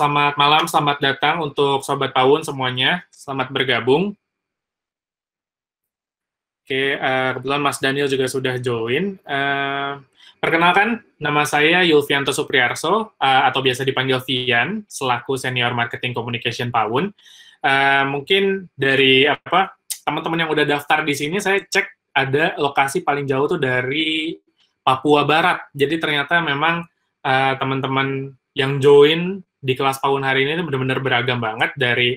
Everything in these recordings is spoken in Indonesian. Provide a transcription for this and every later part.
selamat malam, selamat datang untuk Sobat Pawun semuanya. Selamat bergabung. Oke, kebetulan Mas Daniel juga sudah join. Perkenalkan, nama saya Yulvianto Supriyarso, atau biasa dipanggil Vian, selaku Senior Marketing Communication Pawun. Mungkin dari teman-teman yang udah daftar di sini, saya cek ada lokasi paling jauh tuh dari Papua Barat. Jadi ternyata memang teman-teman yang join di kelas Pawun hari ini benar-benar beragam banget, dari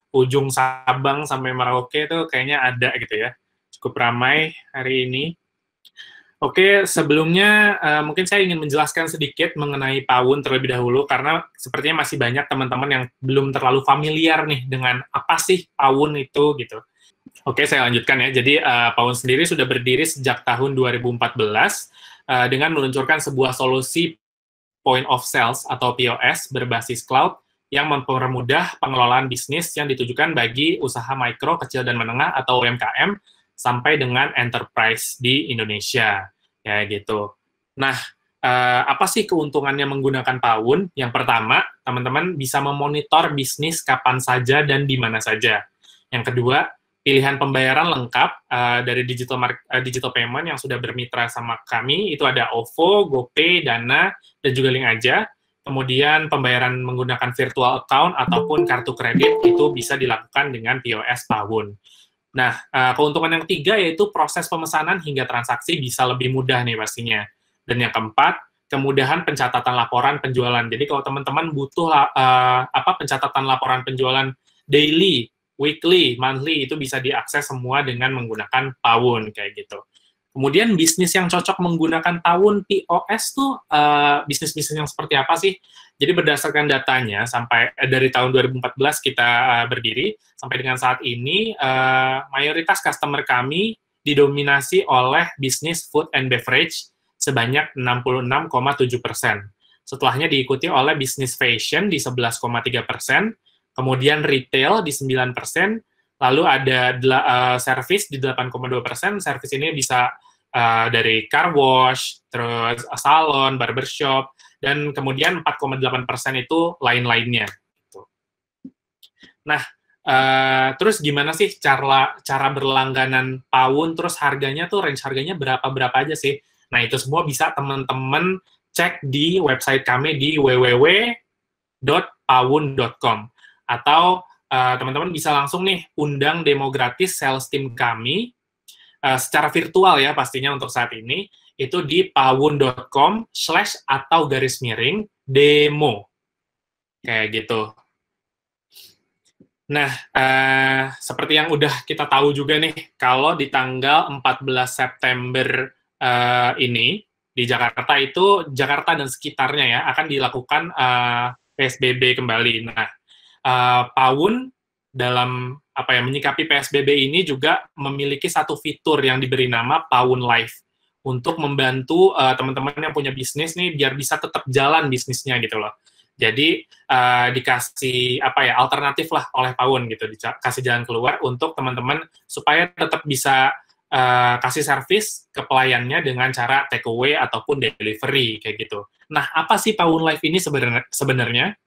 ujung Sabang sampai Merauke itu kayaknya ada gitu ya. Cukup ramai hari ini. Oke, sebelumnya mungkin saya ingin menjelaskan sedikit mengenai Pawun terlebih dahulu, karena sepertinya masih banyak teman-teman yang belum terlalu familiar nih dengan apa sih Pawun itu gitu. Oke, saya lanjutkan ya. Jadi Pawun sendiri sudah berdiri sejak tahun 2014 dengan meluncurkan sebuah solusi point of sales atau POS berbasis cloud yang mempermudah pengelolaan bisnis yang ditujukan bagi usaha mikro, kecil, dan menengah atau UMKM sampai dengan enterprise di Indonesia. Ya, gitu. Nah, apa sih keuntungannya menggunakan Pawun? Yang pertama, teman-teman bisa memonitor bisnis kapan saja dan di mana saja. Yang kedua, pilihan pembayaran lengkap dari digital payment yang sudah bermitra sama kami, itu ada OVO, GoPay, Dana, dan juga Link Aja. Kemudian pembayaran menggunakan virtual account ataupun kartu kredit itu bisa dilakukan dengan POS Pawun. Nah, keuntungan yang ketiga yaitu proses pemesanan hingga transaksi bisa lebih mudah nih pastinya. Dan yang keempat, kemudahan pencatatan laporan penjualan. Jadi kalau teman-teman butuh pencatatan laporan penjualan daily, weekly, monthly, itu bisa diakses semua dengan menggunakan Pawun kayak gitu. Kemudian bisnis yang cocok menggunakan Pawun POS tuh bisnis-bisnis yang seperti apa sih? Jadi berdasarkan datanya sampai dari tahun 2014 kita berdiri sampai dengan saat ini mayoritas customer kami didominasi oleh bisnis food and beverage sebanyak 66,7%. Setelahnya diikuti oleh bisnis fashion di 11,3%, kemudian retail di 9%, lalu ada service di 8,2%. Service ini bisa dari car wash, terus salon, barbershop, dan kemudian 4,8% itu lain-lainnya. Nah, terus gimana sih cara berlangganan Pawun, terus harganya tuh range harganya berapa aja sih? Nah, itu semua bisa teman-teman cek di website kami di www.pawun.com, atau teman-teman bisa langsung nih undang demo gratis sales team kami secara virtual ya pastinya untuk saat ini, itu di pawun.com/demo. Kayak gitu. Nah, seperti yang udah kita tahu juga nih, kalau di tanggal 14 September ini, di Jakarta itu, Jakarta dan sekitarnya ya, akan dilakukan PSBB kembali. Nah, Pawun dalam menyikapi PSBB ini juga memiliki satu fitur yang diberi nama Pawun Live untuk membantu teman-teman yang punya bisnis nih biar bisa tetap jalan bisnisnya gitu loh. Jadi dikasih alternatif lah oleh Pawun gitu, dikasih jalan keluar untuk teman-teman supaya tetap bisa kasih servis ke pelayannya dengan cara take away ataupun delivery kayak gitu. Nah, apa sih Pawun Live ini sebenarnya?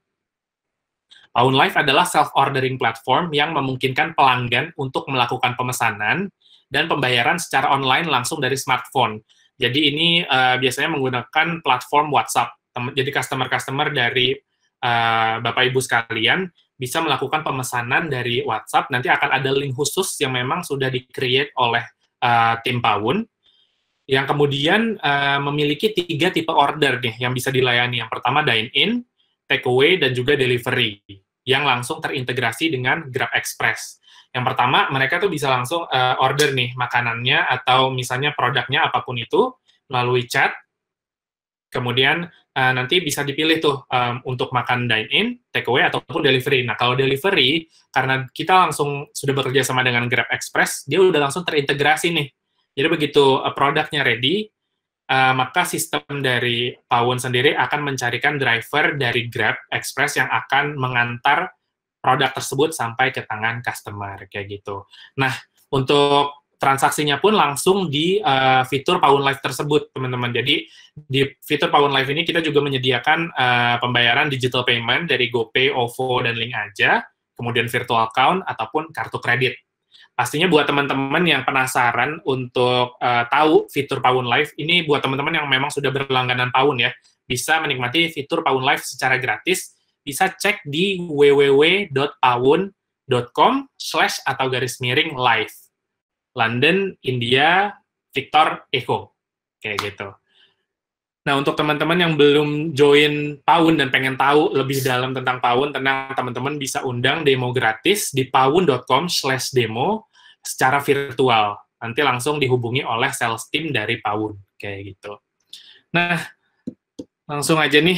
Pawun Live adalah self-ordering platform yang memungkinkan pelanggan untuk melakukan pemesanan dan pembayaran secara online langsung dari smartphone. Jadi ini biasanya menggunakan platform WhatsApp. Jadi customer-customer dari Bapak Ibu sekalian bisa melakukan pemesanan dari WhatsApp. Nanti akan ada link khusus yang memang sudah di-create oleh tim Pawun, yang kemudian memiliki 3 tipe order nih yang bisa dilayani. Yang pertama dine-in, take away, dan juga delivery, yang langsung terintegrasi dengan Grab Express. Yang pertama, mereka tuh bisa langsung order nih makanannya atau misalnya produknya apapun itu melalui chat, kemudian nanti bisa dipilih tuh untuk makan dine-in, take away, ataupun delivery. Nah, kalau delivery, karena kita langsung sudah bekerja sama dengan Grab Express, dia udah langsung terintegrasi nih. Jadi begitu produknya ready, maka sistem dari Pawun sendiri akan mencarikan driver dari Grab Express yang akan mengantar produk tersebut sampai ke tangan customer, kayak gitu. Nah, untuk transaksinya pun langsung di fitur Pawun Live tersebut, teman-teman. Jadi di fitur Pawun Live ini kita juga menyediakan pembayaran digital payment dari GoPay, OVO, dan Link Aja, kemudian virtual account ataupun kartu kredit. Pastinya buat teman-teman yang penasaran untuk tahu fitur Pawun Live, ini buat teman-teman yang memang sudah berlangganan Pawun ya, bisa menikmati fitur Pawun Live secara gratis, bisa cek di www.pawun.com/live. London, India, Victor, Echo. Kayak gitu. Nah, untuk teman-teman yang belum join Pawun dan pengen tahu lebih dalam tentang Pawun, tenang teman-teman bisa undang demo gratis di pawun.com/demo secara virtual. Nanti langsung dihubungi oleh sales team dari Pawun. Kayak gitu. Nah, langsung aja nih,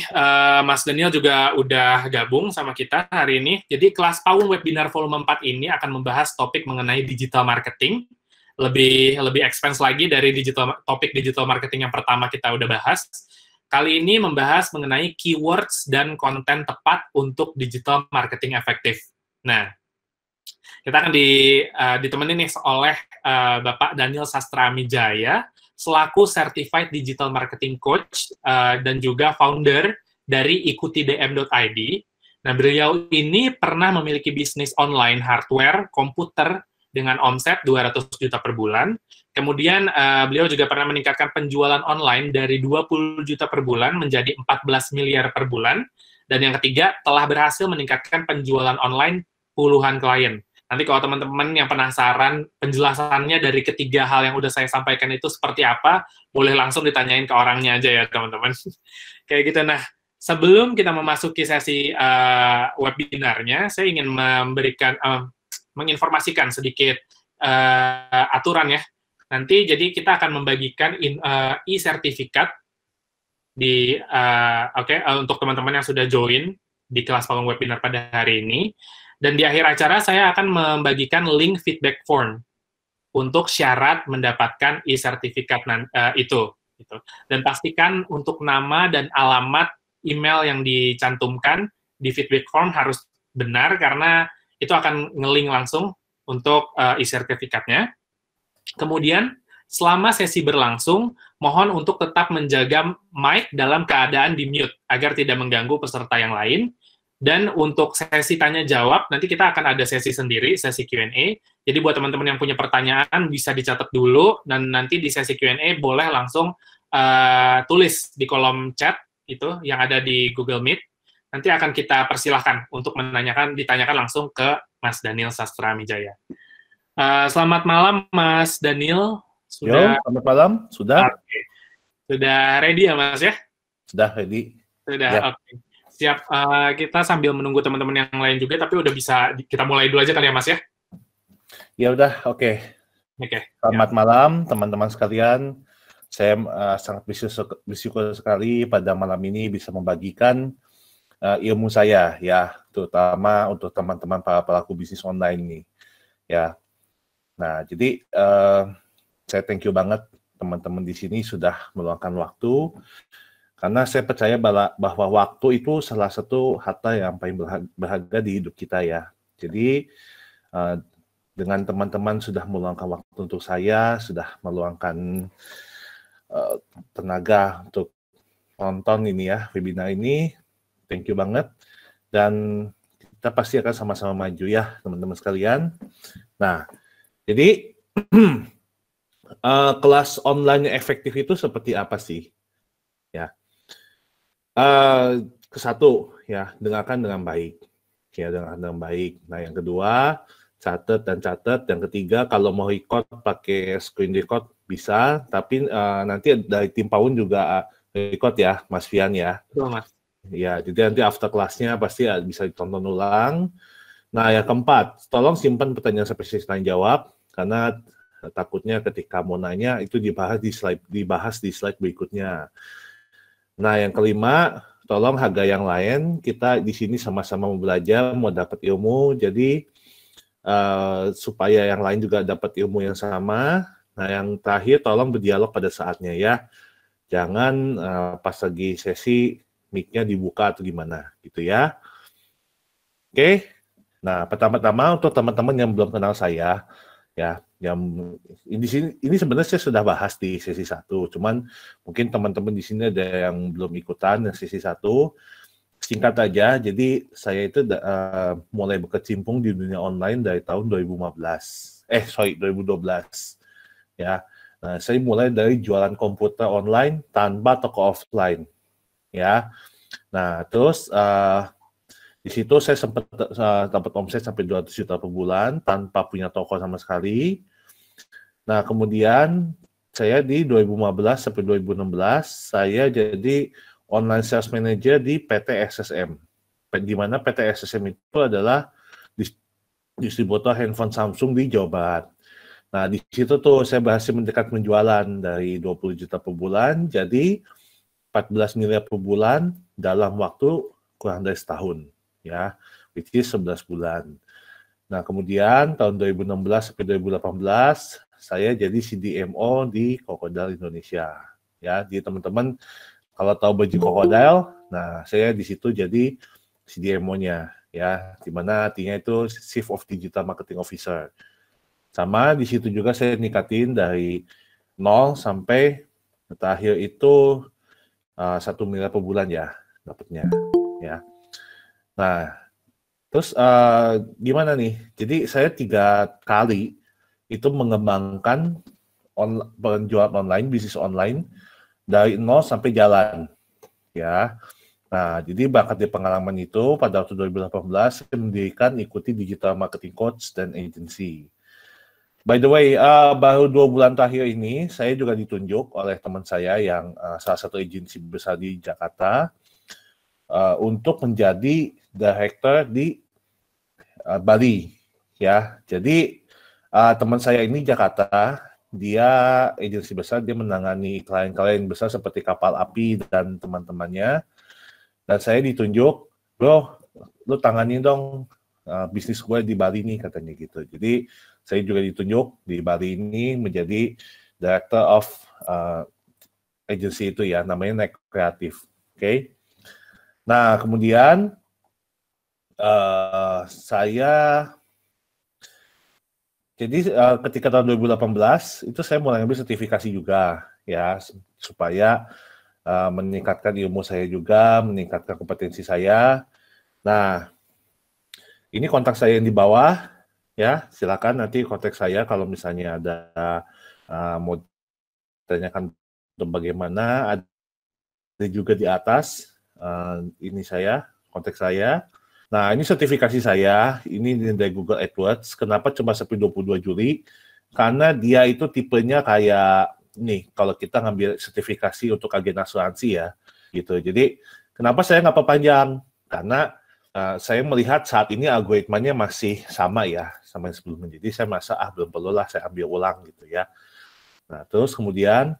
Mas Daniel juga udah gabung sama kita hari ini. Jadi, kelas Pawun Webinar Volume 4 ini akan membahas topik mengenai digital marketing, lebih expense lagi dari topik digital marketing yang pertama kita udah bahas. Kali ini membahas mengenai keywords dan konten tepat untuk digital marketing efektif. Nah, kita akan ditemani nih oleh Bapak Daniel Sastramijaya, selaku Certified Digital Marketing Coach dan juga founder dari ikutidm.id. Nah, beliau ini pernah memiliki bisnis online hardware, komputer, dengan omset 200 juta per bulan. Kemudian beliau juga pernah meningkatkan penjualan online dari 20 juta per bulan menjadi 14 miliar per bulan. Dan yang ketiga, telah berhasil meningkatkan penjualan online puluhan klien. Nanti kalau teman-teman yang penasaran penjelasannya dari ketiga hal yang udah saya sampaikan itu seperti apa, boleh langsung ditanyain ke orangnya aja ya, teman-teman. Kayak gitu. Nah, sebelum kita memasuki sesi webinarnya, saya ingin menginformasikan sedikit aturan ya. Nanti jadi kita akan membagikan e-sertifikat untuk teman-teman yang sudah join di kelas Pawun Webinar pada hari ini. Dan di akhir acara saya akan membagikan link feedback form untuk syarat mendapatkan e-sertifikat itu. Dan pastikan untuk nama dan alamat email yang dicantumkan di feedback form harus benar, karena itu akan nge-link langsung untuk e-sertifikatnya. Kemudian, selama sesi berlangsung, mohon untuk tetap menjaga mic dalam keadaan di-mute, agar tidak mengganggu peserta yang lain. Dan untuk sesi tanya-jawab, nanti kita akan ada sesi sendiri, sesi Q&A. Jadi buat teman-teman yang punya pertanyaan, bisa dicatat dulu, dan nanti di sesi Q&A boleh langsung tulis di kolom chat, itu yang ada di Google Meet. Nanti akan kita persilahkan untuk ditanyakan langsung ke Mas Daniel Sastramijaya. Selamat malam, Mas Daniel. Selamat malam. Sudah? Okay. Sudah ready ya, Mas ya? Sudah ready. Sudah, ya. Oke. Siap. Kita sambil menunggu teman-teman yang lain juga, tapi udah bisa kita mulai dulu aja kali ya, Mas ya? Ya udah, oke. Selamat malam, teman-teman sekalian. Saya sangat bersyukur sekali pada malam ini bisa membagikan ilmu saya ya, terutama untuk teman-teman para pelaku bisnis online ini ya. Nah, jadi saya thank you banget teman-teman di sini sudah meluangkan waktu, karena saya percaya bahwa waktu itu salah satu harta yang paling berharga di hidup kita ya. Jadi dengan teman-teman sudah meluangkan waktu untuk saya, sudah meluangkan tenaga untuk nonton ini ya, webinar ini. Thank you banget, dan kita pasti akan sama-sama maju ya, teman-teman sekalian. Nah, jadi kelas online yang efektif itu seperti apa sih? Ya, kesatu ya, dengarkan dengan baik. Ya, dengarkan dengan baik. Nah, yang kedua, catat. Yang ketiga, kalau mau record pakai screen record bisa, tapi nanti dari tim Pawun juga record ya, Mas Fian ya. Betul, Mas. Ya, jadi nanti after kelasnya pasti bisa ditonton ulang. Nah, yang keempat, tolong simpan pertanyaan spesies tanya jawab, karena takutnya ketika mau nanya itu dibahas di slide berikutnya. Nah, yang kelima, tolong harga yang lain. Kita di sini sama-sama mau belajar, mau dapat ilmu, jadi supaya yang lain juga dapat ilmu yang sama. Nah, yang terakhir, tolong berdialog pada saatnya ya. Jangan pas lagi sesi mic-nya dibuka atau gimana gitu ya. Oke. Nah, pertama-tama untuk teman-teman yang belum kenal saya ya, yang ini sebenarnya saya sudah bahas di sesi 1, cuman mungkin teman-teman di sini ada yang belum ikutan sesi 1. Singkat aja, jadi saya itu mulai berkecimpung di dunia online dari tahun 2012 ya. Nah, saya mulai dari jualan komputer online tanpa toko offline ya. Nah, terus di situ saya sempat dapat omset sampai 200 juta per bulan tanpa punya toko sama sekali. Nah, kemudian saya di 2015 sampai 2016 saya jadi online sales manager di PT SSM. Di mana PT SSM itu adalah distributor handphone Samsung di Jawa Barat. Nah, di situ tuh saya berhasil mendekat penjualan dari 20 juta per bulan jadi 14 miliar per bulan dalam waktu kurang dari setahun, ya, which is 11 bulan. Nah, kemudian tahun 2016 sampai 2018 saya jadi CDMO di Crocodile Indonesia. Ya, di teman-teman kalau tahu baju Crocodile, nah saya di situ jadi CDMO-nya, ya, di mana artinya itu Chief of Digital Marketing Officer. Sama di situ juga saya ningkatin dari 0 sampai terakhir itu 1 miliar per bulan ya dapatnya, ya. Nah, terus gimana nih? Jadi saya 3 kali itu mengembangkan penjualan online, bisnis online dari 0 sampai jalan, ya. Nah, jadi bakat di pengalaman itu pada waktu 2018 saya mendirikan Ikuti Digital Marketing Coach dan Agency. By the way, baru 2 bulan terakhir ini saya juga ditunjuk oleh teman saya yang salah satu agensi besar di Jakarta untuk menjadi director di Bali, ya. Jadi teman saya ini Jakarta, dia agensi besar, dia menangani klien-klien besar seperti kapal api dan teman-temannya. Dan saya ditunjuk, bro, lu tangani dong bisnis gue di Bali nih, katanya gitu. Jadi saya juga ditunjuk di Bali ini menjadi director of agency itu ya, namanya Next Creative. Oke. Nah, kemudian saya jadi ketika tahun 2018 itu saya mulai ambil sertifikasi juga ya, supaya meningkatkan ilmu saya juga, meningkatkan kompetensi saya. Nah, ini kontak saya yang di bawah ya, silakan nanti kontak saya kalau misalnya ada mau tanyakan bagaimana. Ada juga di atas ini saya, kontak saya. Nah, ini sertifikasi saya, ini dari Google AdWords. Kenapa cuma sampai 22 Juli? Karena dia itu tipenya kayak nih, kalau kita ngambil sertifikasi untuk agen asuransi ya, gitu. Jadi, kenapa saya nggak perpanjang? Karena saya melihat saat ini algoritmanya masih sama ya, sama yang sebelumnya. Jadi, saya merasa, belum perlu lah saya ambil ulang gitu ya. Nah, terus kemudian,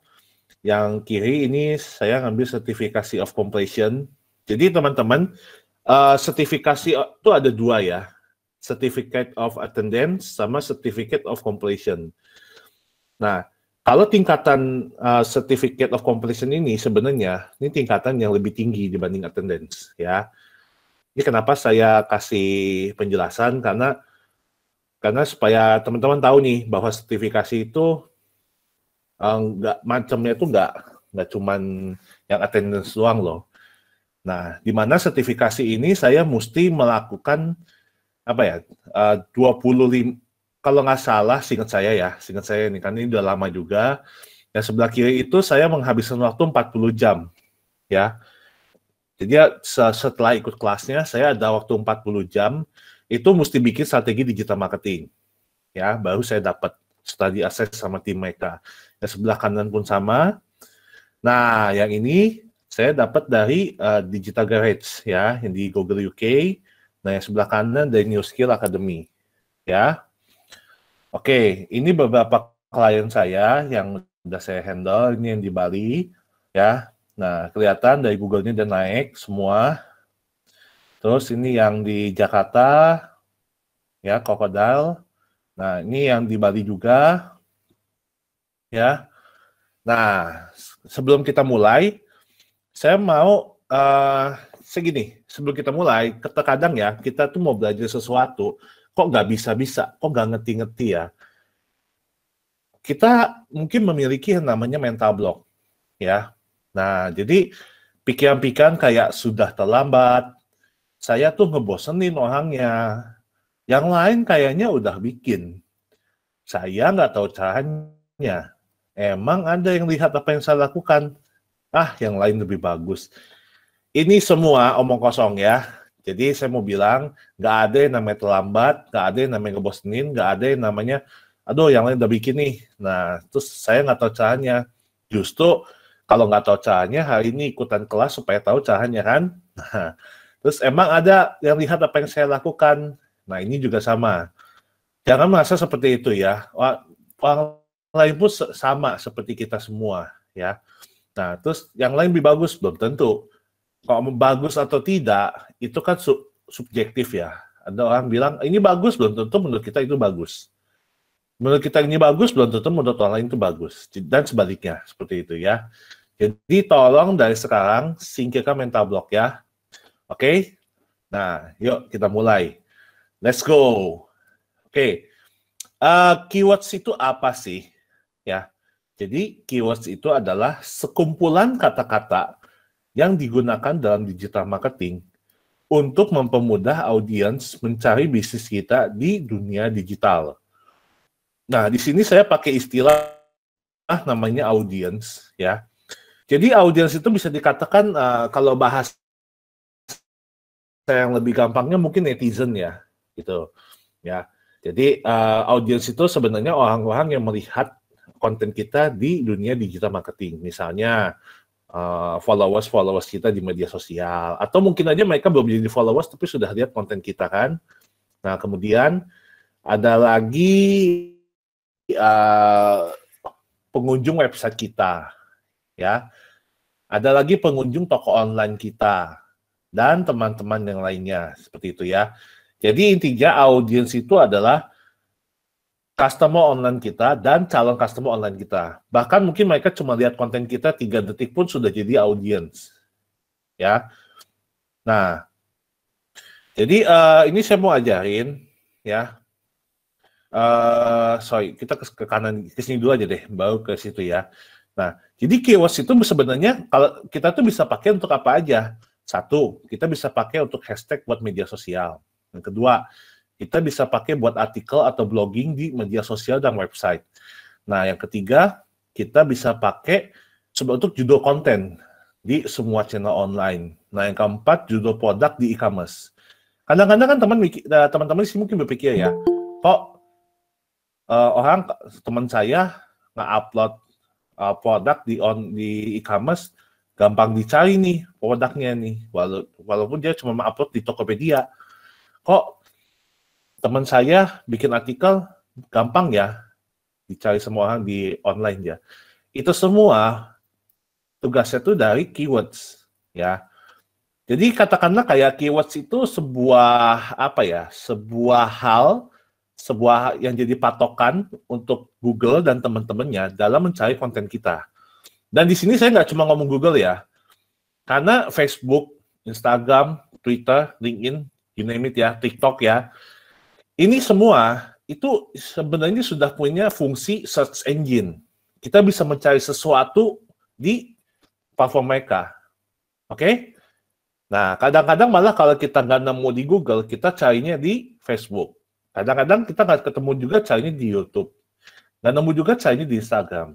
yang kiri ini saya ngambil sertifikasi of completion. Jadi, teman-teman, sertifikasi itu ada 2 ya, certificate of attendance sama certificate of completion. Nah, kalau tingkatan certificate of completion ini sebenarnya ini tingkatan yang lebih tinggi dibanding attendance ya. Ini kenapa saya kasih penjelasan karena supaya teman-teman tahu nih bahwa sertifikasi itu nggak macamnya itu nggak cuman yang attendance doang loh. Nah, di mana sertifikasi ini saya mesti melakukan apa ya, 25, kalau nggak salah, seingat saya ini kan ini udah lama juga. Yang sebelah kiri itu saya menghabiskan waktu 40 jam, ya. Jadi setelah ikut kelasnya, saya ada waktu 40 jam, itu mesti bikin strategi digital marketing, ya. Baru saya dapat study access sama tim mereka. Yang sebelah kanan pun sama. Nah, yang ini saya dapat dari Digital Garage ya, yang di Google UK. Nah, yang sebelah kanan dari New Skill Academy ya. Oke, ini beberapa klien saya yang sudah saya handle, ini yang di Bali ya. Nah, kelihatan dari Google-nya udah naik semua. Terus ini yang di Jakarta ya, Crocodile. Nah, ini yang di Bali juga ya. Nah, sebelum kita mulai, saya mau segini, sebelum kita mulai, terkadang ya, kita tuh mau belajar sesuatu, kok nggak bisa-bisa, kok nggak ngerti-ngerti ya. kita mungkin memiliki yang namanya mental block, ya. Nah, jadi pikiran-pikiran kayak sudah terlambat, saya tuh ngebosenin orangnya, yang lain kayaknya udah bikin, saya nggak tahu caranya. Emang ada yang lihat apa yang saya lakukan? Yang lain lebih bagus. Ini semua omong kosong ya. Jadi saya mau bilang, nggak ada yang namanya terlambat, nggak ada yang namanya ngebosenin, nggak ada yang namanya, aduh yang lain udah bikin nih. Nah, terus saya nggak tahu caranya. Justru kalau nggak tahu caranya, hari ini ikutan kelas supaya tahu caranya kan. Nah, terus emang ada yang lihat apa yang saya lakukan. Nah, ini juga sama. Jangan merasa seperti itu ya. Orang lain pun sama seperti kita semua ya. Nah, terus yang lain lebih bagus belum tentu. Kalau bagus atau tidak, itu kan subjektif ya. Ada orang bilang, ini bagus, belum tentu menurut kita itu bagus. Menurut kita ini bagus, belum tentu menurut orang lain itu bagus. Dan sebaliknya, seperti itu ya. Jadi tolong dari sekarang, singkirkan mental block ya. Oke? Nah, yuk kita mulai. Let's go. Oke. Keywords itu apa sih? Ya. Jadi keywords itu adalah sekumpulan kata-kata yang digunakan dalam digital marketing untuk mempermudah audiens mencari bisnis kita di dunia digital. Nah, di sini saya pakai istilah namanya audiens, ya. Jadi audiens itu bisa dikatakan kalau bahasa yang lebih gampangnya mungkin netizen ya, gitu. Ya. Jadi audiens itu sebenarnya orang-orang yang melihat konten kita di dunia digital marketing. Misalnya followers kita di media sosial, atau mungkin aja mereka belum jadi followers tapi sudah lihat konten kita kan. Nah, kemudian ada lagi pengunjung website kita, ya. Ada lagi pengunjung toko online kita dan teman-teman yang lainnya seperti itu ya. Jadi intinya audiens itu adalah customer online kita dan calon customer online kita. Bahkan mungkin mereka cuma lihat konten kita 3 detik pun sudah jadi audiens. Ya. Nah, jadi ini saya mau ajarin ya. Sorry, kita ke kanan, ke sini dulu aja deh, baru ke situ ya. Nah, jadi keywords itu sebenarnya kalau kita tuh bisa pakai untuk apa aja. Satu, kita bisa pakai untuk hashtag buat media sosial. Yang kedua, kita bisa pakai buat artikel atau blogging di media sosial dan website. Nah, yang ketiga, kita bisa pakai untuk judul konten di semua channel online. Nah, yang keempat, judul produk di e-commerce. Kadang-kadang kan teman-teman sih mungkin berpikir ya, kok teman saya nge-upload produk di e-commerce gampang dicari nih produknya nih, walaupun dia cuma upload di Tokopedia. Kok teman saya bikin artikel gampang ya dicari semua orang di online ya. Itu semua tugasnya tuh dari keywords ya. Jadi katakanlah kayak keywords itu sebuah sebuah yang jadi patokan untuk Google dan teman-temannya dalam mencari konten kita. Dan di sini saya nggak cuma ngomong Google ya, karena Facebook, Instagram, Twitter, LinkedIn, you name it ya, TikTok ya, ini semua itu sebenarnya sudah punya fungsi search engine. Kita bisa mencari sesuatu di platform mereka. Oke? Nah, kadang-kadang malah kalau kita nggak nemu di Google, kita carinya di Facebook. Kadang-kadang kita nggak ketemu juga carinya di YouTube. Nggak nemu juga carinya di Instagram.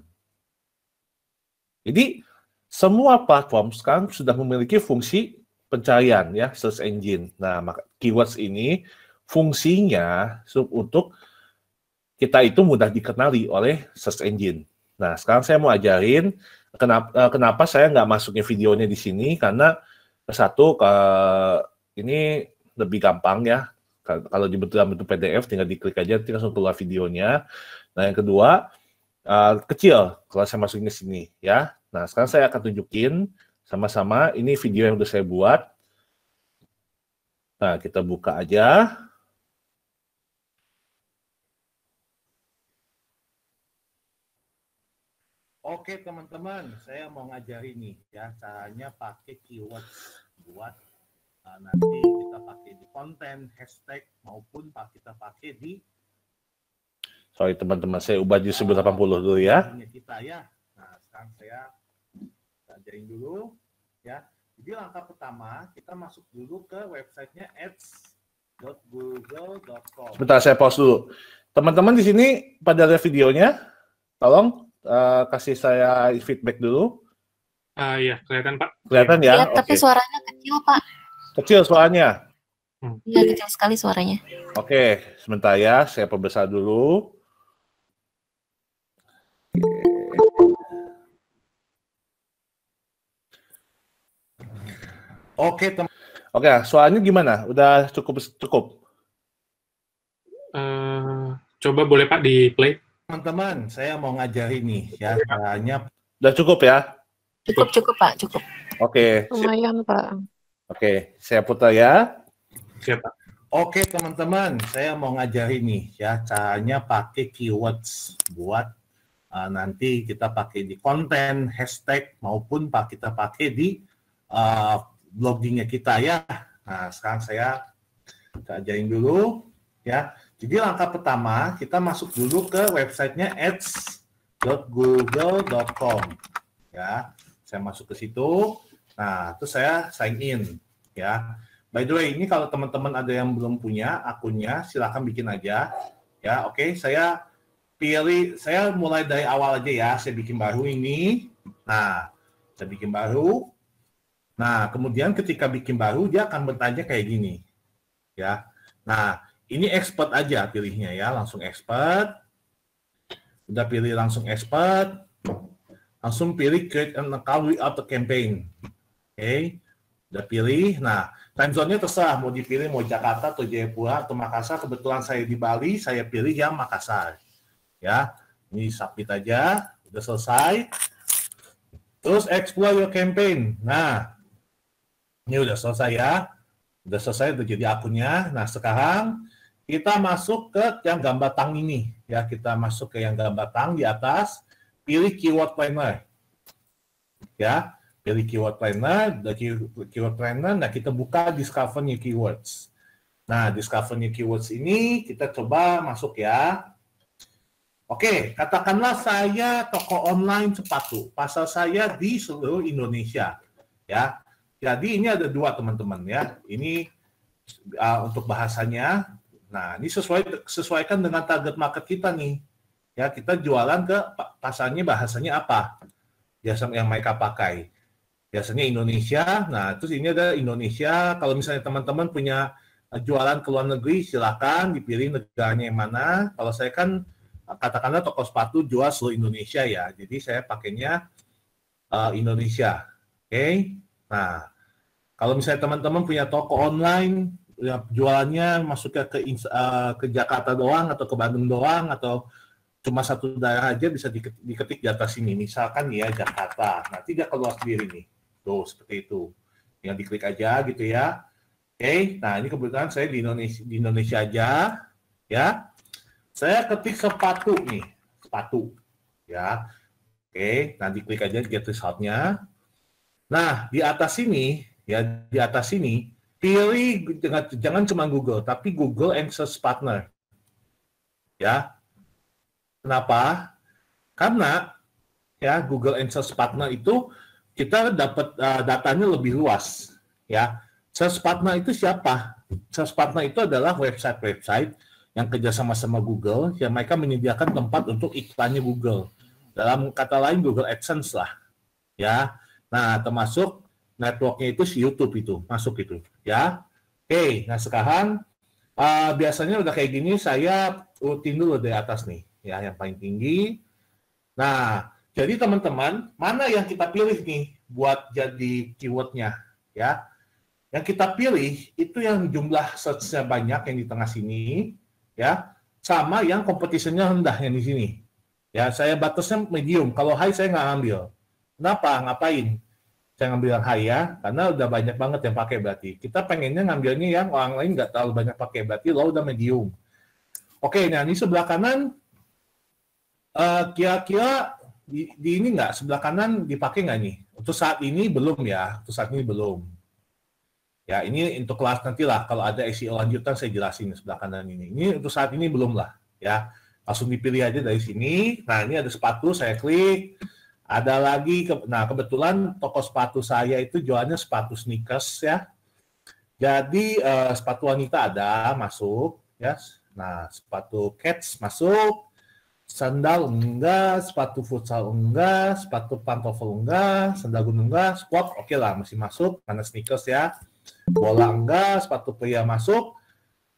Jadi, semua platform sekarang sudah memiliki fungsi pencarian, ya, search engine. Nah, keywords ini fungsinya untuk kita itu mudah dikenali oleh search engine. Nah, sekarang saya mau ajarin kenapa saya nggak masukin videonya di sini, karena satu, ini lebih gampang ya. Kalau dalam bentuk PDF, tinggal diklik aja, tinggal langsung keluar videonya. Nah, yang kedua, kecil kalau saya masukin ke sini ya. Nah, sekarang saya akan tunjukin sama-sama, ini video yang udah saya buat. Nah, kita buka aja. Oke teman-teman, saya mau ngajarin nih ya caranya pakai keywords buat nanti kita pakai di konten, hashtag maupun kita pakai di Sorry teman-teman, saya ubah di 1080 dulu ya. Kita ya. Nah, sekarang saya ajarin dulu ya. Jadi langkah pertama kita masuk dulu ke websitenya ads.google.com. Sebentar, saya pause dulu. Teman-teman di sini pada lihat videonya, tolong kasih saya feedback dulu. Iya, kelihatan Pak. Kelihatan ya? Lihat, tapi suaranya kecil Pak. Kecil suaranya? Iya, kecil sekali suaranya. Oke, sebentar ya, saya perbesar dulu. Oke, oke, suaranya gimana? Udah cukup? Coba boleh Pak di play. Teman-teman, saya mau ngajarin nih ya, caranya. Udah cukup ya? Cukup Pak, cukup. Oke. Lumayan Pak. Oke, saya putar ya. Siap Pak. Oke teman-teman, saya mau ngajarin nih ya, caranya pakai keywords buat nanti kita pakai di konten, hashtag, maupun kita pakai di bloggingnya kita ya. Nah, sekarang saya ajarin dulu ya. Jadi langkah pertama kita masuk dulu ke websitenya ads.google.com ya. Saya masuk ke situ. Nah, terus saya sign in ya. By the way, ini kalau teman-teman ada yang belum punya akunnya, silakan bikin aja ya. Oke, saya mulai dari awal aja ya. Saya bikin baru ini. Nah, saya bikin baru. Nah, kemudian ketika bikin baru, dia akan bertanya kayak gini. Ya. Nah, ini expert aja pilihnya ya. Langsung expert. Udah pilih langsung expert. Langsung pilih create an account without a campaign. Oke. Udah pilih. Nah, time zone-nya terserah. Mau dipilih mau Jakarta atau Jayapura atau Makassar. Kebetulan saya di Bali, saya pilih yang Makassar. Ya, ini submit aja, udah selesai. Terus explore your campaign. Nah, ini udah selesai ya, udah selesai, udah jadi akunnya. Nah, sekarang kita masuk ke yang gambar tang ini, ya. Kita masuk ke yang gambar tang di atas, pilih keyword planner, ya. Pilih keyword planner, keyword planner. Nah, kita buka discover new keywords. Nah, discover new keywords ini kita coba masuk ya. Oke, katakanlah saya toko online sepatu, pasar saya di seluruh Indonesia, ya. Jadi ini ada dua teman-teman ya. Ini untuk bahasanya. Nah, ini sesuaikan dengan target market kita nih. Ya, kita jualan ke pasarnya bahasanya apa? Biasanya yang mereka pakai. Biasanya Indonesia. Nah, terus ini ada Indonesia. Kalau misalnya teman-teman punya jualan ke luar negeri, silakan dipilih negaranya yang mana. Kalau saya kan katakanlah toko sepatu jual seluruh Indonesia ya, jadi saya pakainya Indonesia. Oke. Nah, kalau misalnya teman-teman punya toko online, ya, jualannya masuknya ke Jakarta doang atau ke Bandung doang atau cuma satu daerah aja, bisa diketik di atas sini. Misalkan ya Jakarta, nanti dia keluar sendiri nih, tuh seperti itu. Yang diklik aja gitu ya. Oke. Nah, ini kebetulan saya di Indonesia aja, ya. Saya ketik sepatu nih, sepatu, ya. Oke, nanti klik aja get result-nya. Nah, di atas sini, ya, di atas sini, pilih jangan cuma Google, tapi Google Answers Partner. Ya. Kenapa? Karena ya Google Answers Partner itu kita dapat datanya lebih luas, ya. Search Partner itu siapa? Search Partner itu adalah website-website yang kerjasama sama Google, yang mereka menyediakan tempat untuk iklannya Google. Dalam kata lain, Google AdSense lah. Ya. Nah, termasuk networknya itu si YouTube itu, masuk itu. Ya. Oke, nah sekarang biasanya udah kayak gini, saya rutin dulu dari atas nih. Ya, yang paling tinggi. Nah, jadi teman-teman, mana yang kita pilih nih buat jadi keywordnya? Ya. Yang kita pilih itu yang jumlah search-nya banyak yang di tengah sini, ya, sama yang competition-nya rendah yang di sini. Ya, saya batasnya medium. Kalau high saya nggak ambil. Kenapa? Ngapain? Saya ngambil yang high ya, karena udah banyak banget yang pakai berarti. Kita pengennya ngambilnya yang orang lain nggak terlalu banyak pakai, berarti low udah medium. Oke, nah ini sebelah kanan, kira-kira di ini nggak, sebelah kanan dipakai nggak nih? Untuk saat ini belum ya, untuk saat ini belum. Ya, ini untuk kelas nanti lah, kalau ada SEO lanjutan saya jelasin sebelah kanan ini. Ini untuk saat ini belum lah, ya. langsung dipilih aja dari sini. Nah, ini ada sepatu, saya klik. Ada lagi, nah kebetulan toko sepatu saya itu jualnya sepatu sneakers ya. Jadi sepatu wanita ada masuk ya. Nah, sepatu cats masuk, sandal enggak, sepatu futsal enggak, sepatu pantofel enggak, sandal gunung enggak, sport oke lah masih masuk karena sneakers ya. Bola enggak, sepatu pria masuk.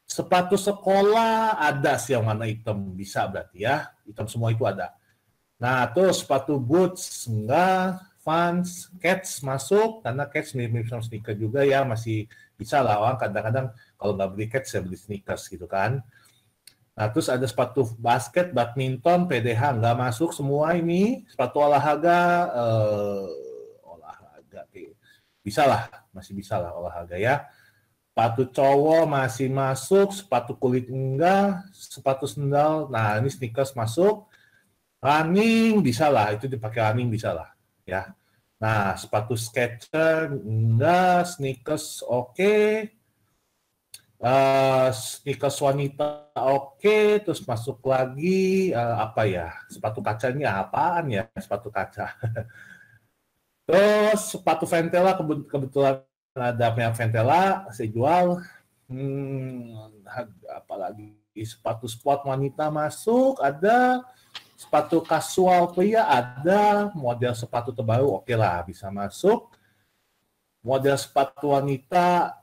Sepatu sekolah ada sih yang warna hitam, bisa berarti ya. Hitam semua itu ada. Nah, terus sepatu boots enggak, Vans, Keds masuk, karena Keds mirip-mirip sama sneaker juga ya, masih bisa lah orang kadang-kadang kalau nggak beli Keds ya beli sneakers gitu kan. Nah, terus ada sepatu basket, badminton, PDH nggak masuk semua ini, sepatu olahraga, bisa lah, masih bisa lah olahraga ya. Sepatu cowok masih masuk, sepatu kulit enggak, sepatu sendal, nah ini sneakers masuk. Running bisa lah, itu dipakai running bisa lah, ya. Nah, sepatu skater enggak, sneakers oke. Sneakers wanita oke, terus masuk lagi apa ya? Sepatu kaca ini apaan ya? Sepatu kaca. Terus sepatu Ventela kebetulan ada merek Ventela, saya jual. Apalagi sepatu sport wanita masuk ada. Sepatu kasual pria ada, model sepatu terbaru oke lah bisa masuk. Model sepatu wanita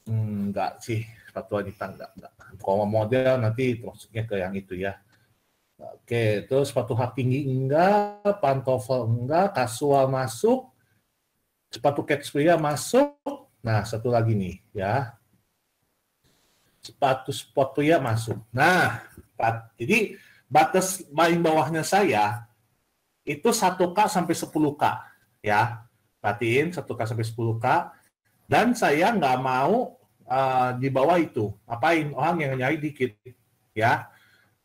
enggak sih, sepatu wanita enggak. Kalau model nanti masuknya ke yang itu ya. Oke, terus sepatu hak tinggi enggak, pantofel enggak, kasual masuk, sepatu kets pria masuk. Nah, satu lagi nih ya. Sepatu sport pria masuk. Nah, jadi batas paling bawahnya saya itu 1K sampai 10K ya. Perhatiin 1K sampai 10K dan saya nggak mau di bawah itu. Apain? Orang yang nyari dikit ya.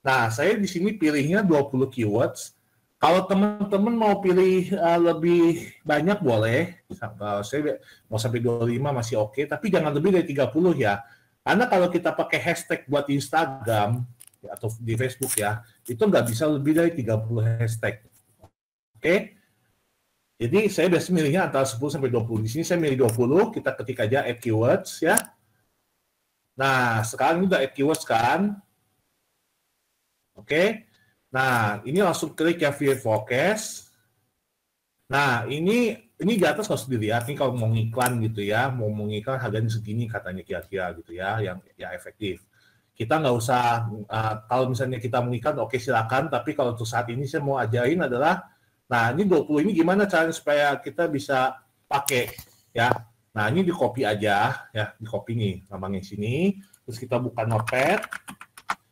Nah, saya di sini pilihnya 20 keywords. Kalau teman-teman mau pilih lebih banyak boleh. Saya mau sampai 25 masih oke, tapi jangan lebih dari 30 ya. Karena kalau kita pakai hashtag buat Instagram atau di Facebook ya, itu nggak bisa lebih dari 30 hashtag. Oke? Jadi saya biasa milihnya antara 10 sampai 20. Di sini saya milih 20, kita ketik aja add keywords ya. Nah, sekarang ini udah add keywords kan? Oke? Nah, ini langsung klik ya view forecast. Nah, ini di atas harus dilihat nih kalau mau ngiklan gitu ya, mau ngiklan harganya segini katanya kira-kira gitu ya, yang ya efektif. Kita nggak usah, kalau misalnya kita mengikat, oke silakan, tapi kalau untuk saat ini saya mau ajarin adalah, nah ini 20 ini gimana caranya supaya kita bisa pakai, ya. Nah ini di copy aja, ya, di copy nih, lambangnya sini, terus kita buka notepad,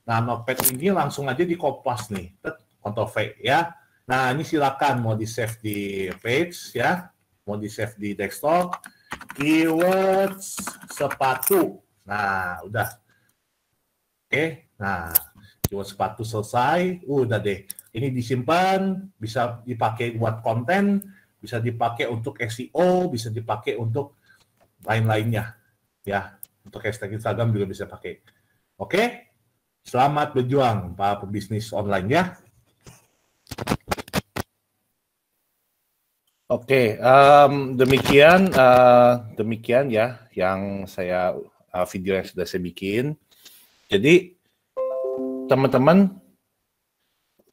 nah notepad ini langsung aja di copy nih, Ctrl V, ya. Nah ini silakan mau di save di page, ya, mau di save di desktop, keywords sepatu, nah udah. Oke, nah keyword sepatu selesai, udah deh. Ini disimpan, bisa dipakai buat konten, bisa dipakai untuk SEO, bisa dipakai untuk lain-lainnya, ya. Untuk hashtag Instagram juga bisa pakai. Oke, selamat berjuang para pebisnis online ya. Oke, demikian ya yang saya video yang sudah saya bikin. Jadi teman-teman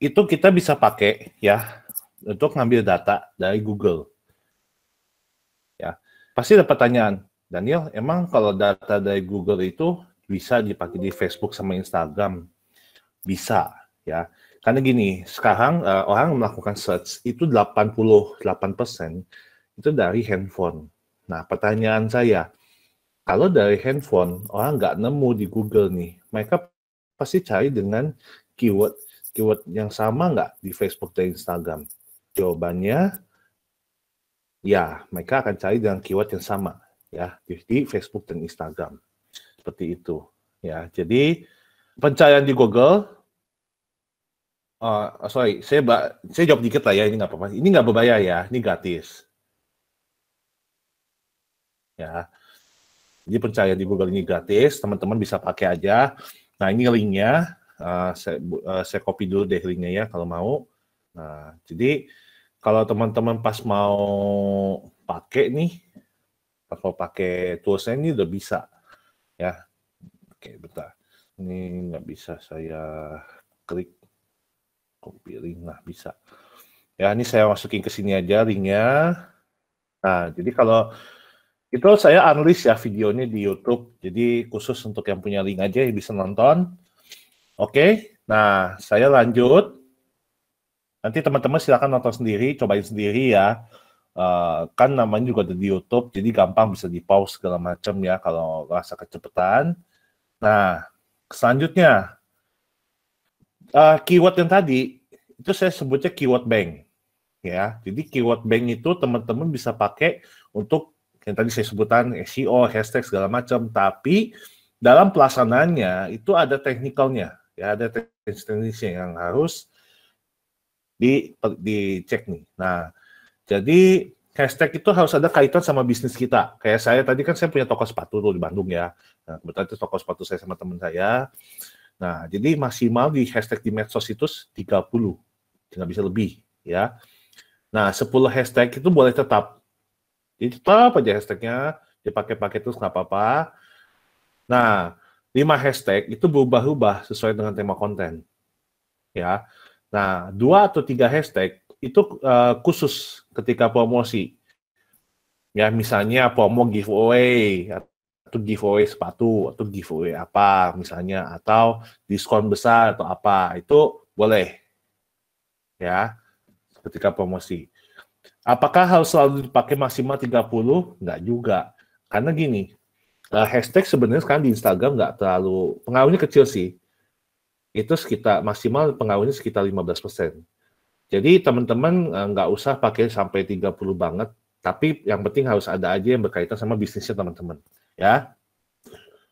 itu kita bisa pakai ya untuk ngambil data dari Google. Ya, pasti ada pertanyaan, Daniel, emang kalau data dari Google itu bisa dipakai di Facebook sama Instagram? Bisa ya. Karena gini, sekarang orang melakukan search itu 88% itu dari handphone. Nah, pertanyaan saya, kalau dari handphone, orang nggak nemu di Google nih, mereka pasti cari dengan keyword yang sama nggak di Facebook dan Instagram? Jawabannya, ya, mereka akan cari dengan keyword yang sama ya di Facebook dan Instagram. Seperti itu. Ya, jadi pencarian di Google, saya jawab dikit lah ya, ini nggak apa-apa. Ini nggak berbayar ya, ini gratis. Ya. Jadi pencarian di Google ini gratis, teman-teman bisa pakai aja. Nah, ini linknya. Saya copy dulu deh linknya ya kalau mau. Nah, jadi kalau teman-teman pas mau pakai nih, pas mau pakai toolsnya ini udah bisa ya. Oke, bentar. Ini nggak bisa saya klik copy link, nah bisa. Ya, ini saya masukin ke sini aja linknya. Nah, jadi kalau itu saya unlist ya videonya di YouTube. Jadi khusus untuk yang punya link aja yang bisa nonton. Oke, nah saya lanjut. Nanti teman-teman silakan nonton sendiri, cobain sendiri ya. Kan namanya juga ada di YouTube, jadi gampang bisa di-pause segala macam ya kalau rasa kecepatan. Nah, selanjutnya keyword yang tadi itu saya sebutnya keyword bank ya. Jadi keyword bank itu teman-teman bisa pakai untuk yang tadi saya sebutkan SEO, hashtag segala macam. Tapi dalam pelaksanaannya itu ada teknikalnya ya, ada teknisnya yang harus dicek nih. Nah, jadi hashtag itu harus ada kaitan sama bisnis kita. Kayak saya tadi kan saya punya toko sepatu tuh di Bandung ya. Nah, kebetulan itu toko sepatu saya sama teman saya. Nah, jadi maksimal di hashtag di medsos itu 30. Nggak bisa lebih ya. Nah, 10 hashtag itu boleh tetap. Jadi tetap aja hashtagnya dipakai-pakai terus nggak apa-apa. Nah, 5 hashtag itu berubah-ubah sesuai dengan tema konten. Ya. Nah, 2 atau 3 hashtag itu khusus ketika promosi. Ya, misalnya promo giveaway, atau giveaway sepatu, atau giveaway apa misalnya, atau diskon besar atau apa, itu boleh. Ya, ketika promosi. Apakah harus selalu dipakai maksimal 30? Nggak juga. Karena gini, hashtag sebenarnya sekarang di Instagram nggak terlalu, pengaruhnya kecil sih. Itu sekitar, maksimal pengaruhnya sekitar 15%. Jadi teman-teman nggak usah pakai sampai 30 banget, tapi yang penting harus ada aja yang berkaitan sama bisnisnya teman-teman. Ya.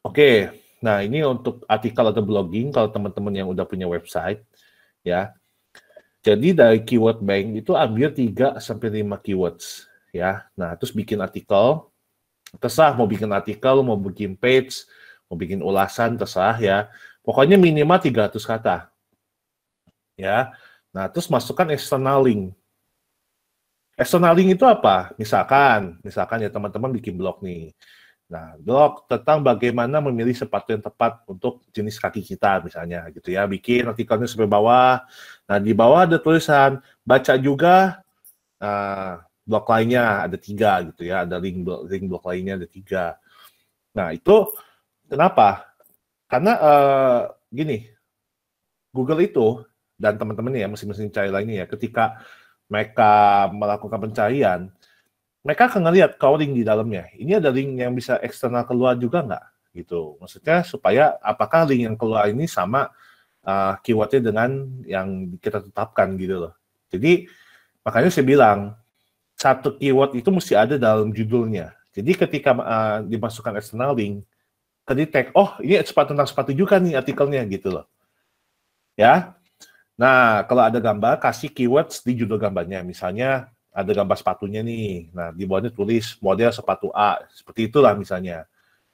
Oke, nah ini untuk artikel atau blogging, kalau teman-teman yang udah punya website, ya. Jadi dari keyword bank itu ambil 3-5 keywords ya. Nah, terus bikin artikel. Terserah mau bikin artikel, mau bikin page, mau bikin ulasan, terserah ya. Pokoknya minimal 300 kata. Ya. Nah, terus masukkan external link. External link itu apa? Misalkan ya teman-teman bikin blog nih. Nah, blog tentang bagaimana memilih sepatu yang tepat untuk jenis kaki kita misalnya gitu ya. Bikin artikelnya sampai bawah. Nah, di bawah ada tulisan baca juga blog lainnya ada 3 gitu ya. Ada link blog lainnya ada 3. Nah, itu kenapa? Karena gini, Google itu dan teman-teman ya mesin-mesin cari lainnya ya, ketika mereka melakukan pencarian, mereka akan ngelihat crawling di dalamnya. Ini ada link yang bisa eksternal keluar juga nggak? Gitu. Maksudnya supaya apakah link yang keluar ini sama keywordnya dengan yang kita tetapkan gitu loh. Jadi makanya saya bilang satu keyword itu mesti ada dalam judulnya. Jadi ketika dimasukkan external link, tadi tag, oh ini tentang sepatu juga nih artikelnya gitu loh. Ya. Nah kalau ada gambar, kasih keywords di judul gambarnya. Misalnya ada gambar sepatunya nih. Nah, di bawahnya tulis model sepatu A. Seperti itulah misalnya.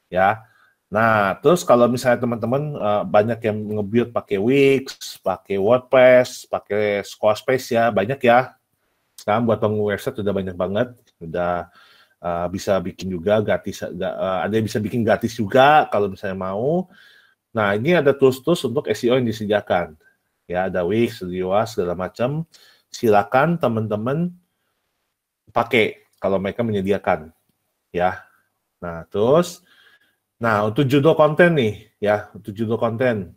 Ya. Nah, terus kalau misalnya teman-teman banyak yang nge-build pakai Wix, pakai WordPress, pakai Squarespace ya, banyak ya. Sekarang buat bangun website udah banyak banget. Udah bisa bikin juga gratis. Ada yang bisa bikin gratis juga kalau misalnya mau. Nah, ini ada tools-tools untuk SEO yang disediakan. Ya, ada Wix, Yoast, segala macam. Silakan teman-teman pakai kalau mereka menyediakan ya. Nah, terus untuk judul konten nih ya, untuk judul konten.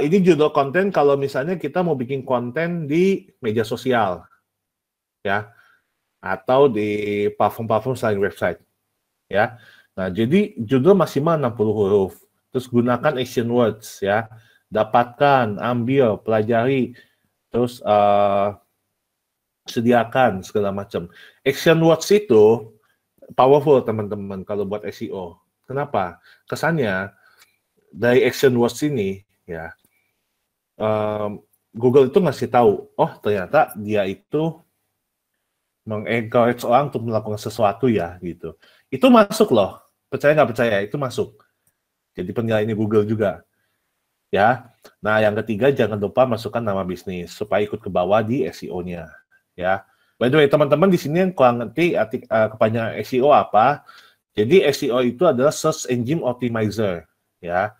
Ini judul konten kalau misalnya kita mau bikin konten di media sosial ya atau di platform-platform selain website ya. Nah, jadi judul maksimal 60 huruf. Terus gunakan action words ya. Dapatkan, ambil, pelajari, terus sediakan segala macam. Action words itu powerful teman-teman kalau buat SEO. Kenapa? Kesannya dari action words ini ya Google itu ngasih tahu, oh ternyata dia itu mengencourage orang untuk melakukan sesuatu ya gitu. Itu masuk loh. Percaya nggak percaya itu masuk. Jadi penilaiannya Google juga. ya. Nah, yang ketiga jangan lupa masukkan nama bisnis supaya ikut ke bawah di SEO-nya, ya. By the way, teman-teman di sini yang kurang ngerti kepanjangan SEO apa? Jadi SEO itu adalah Search Engine Optimizer, ya.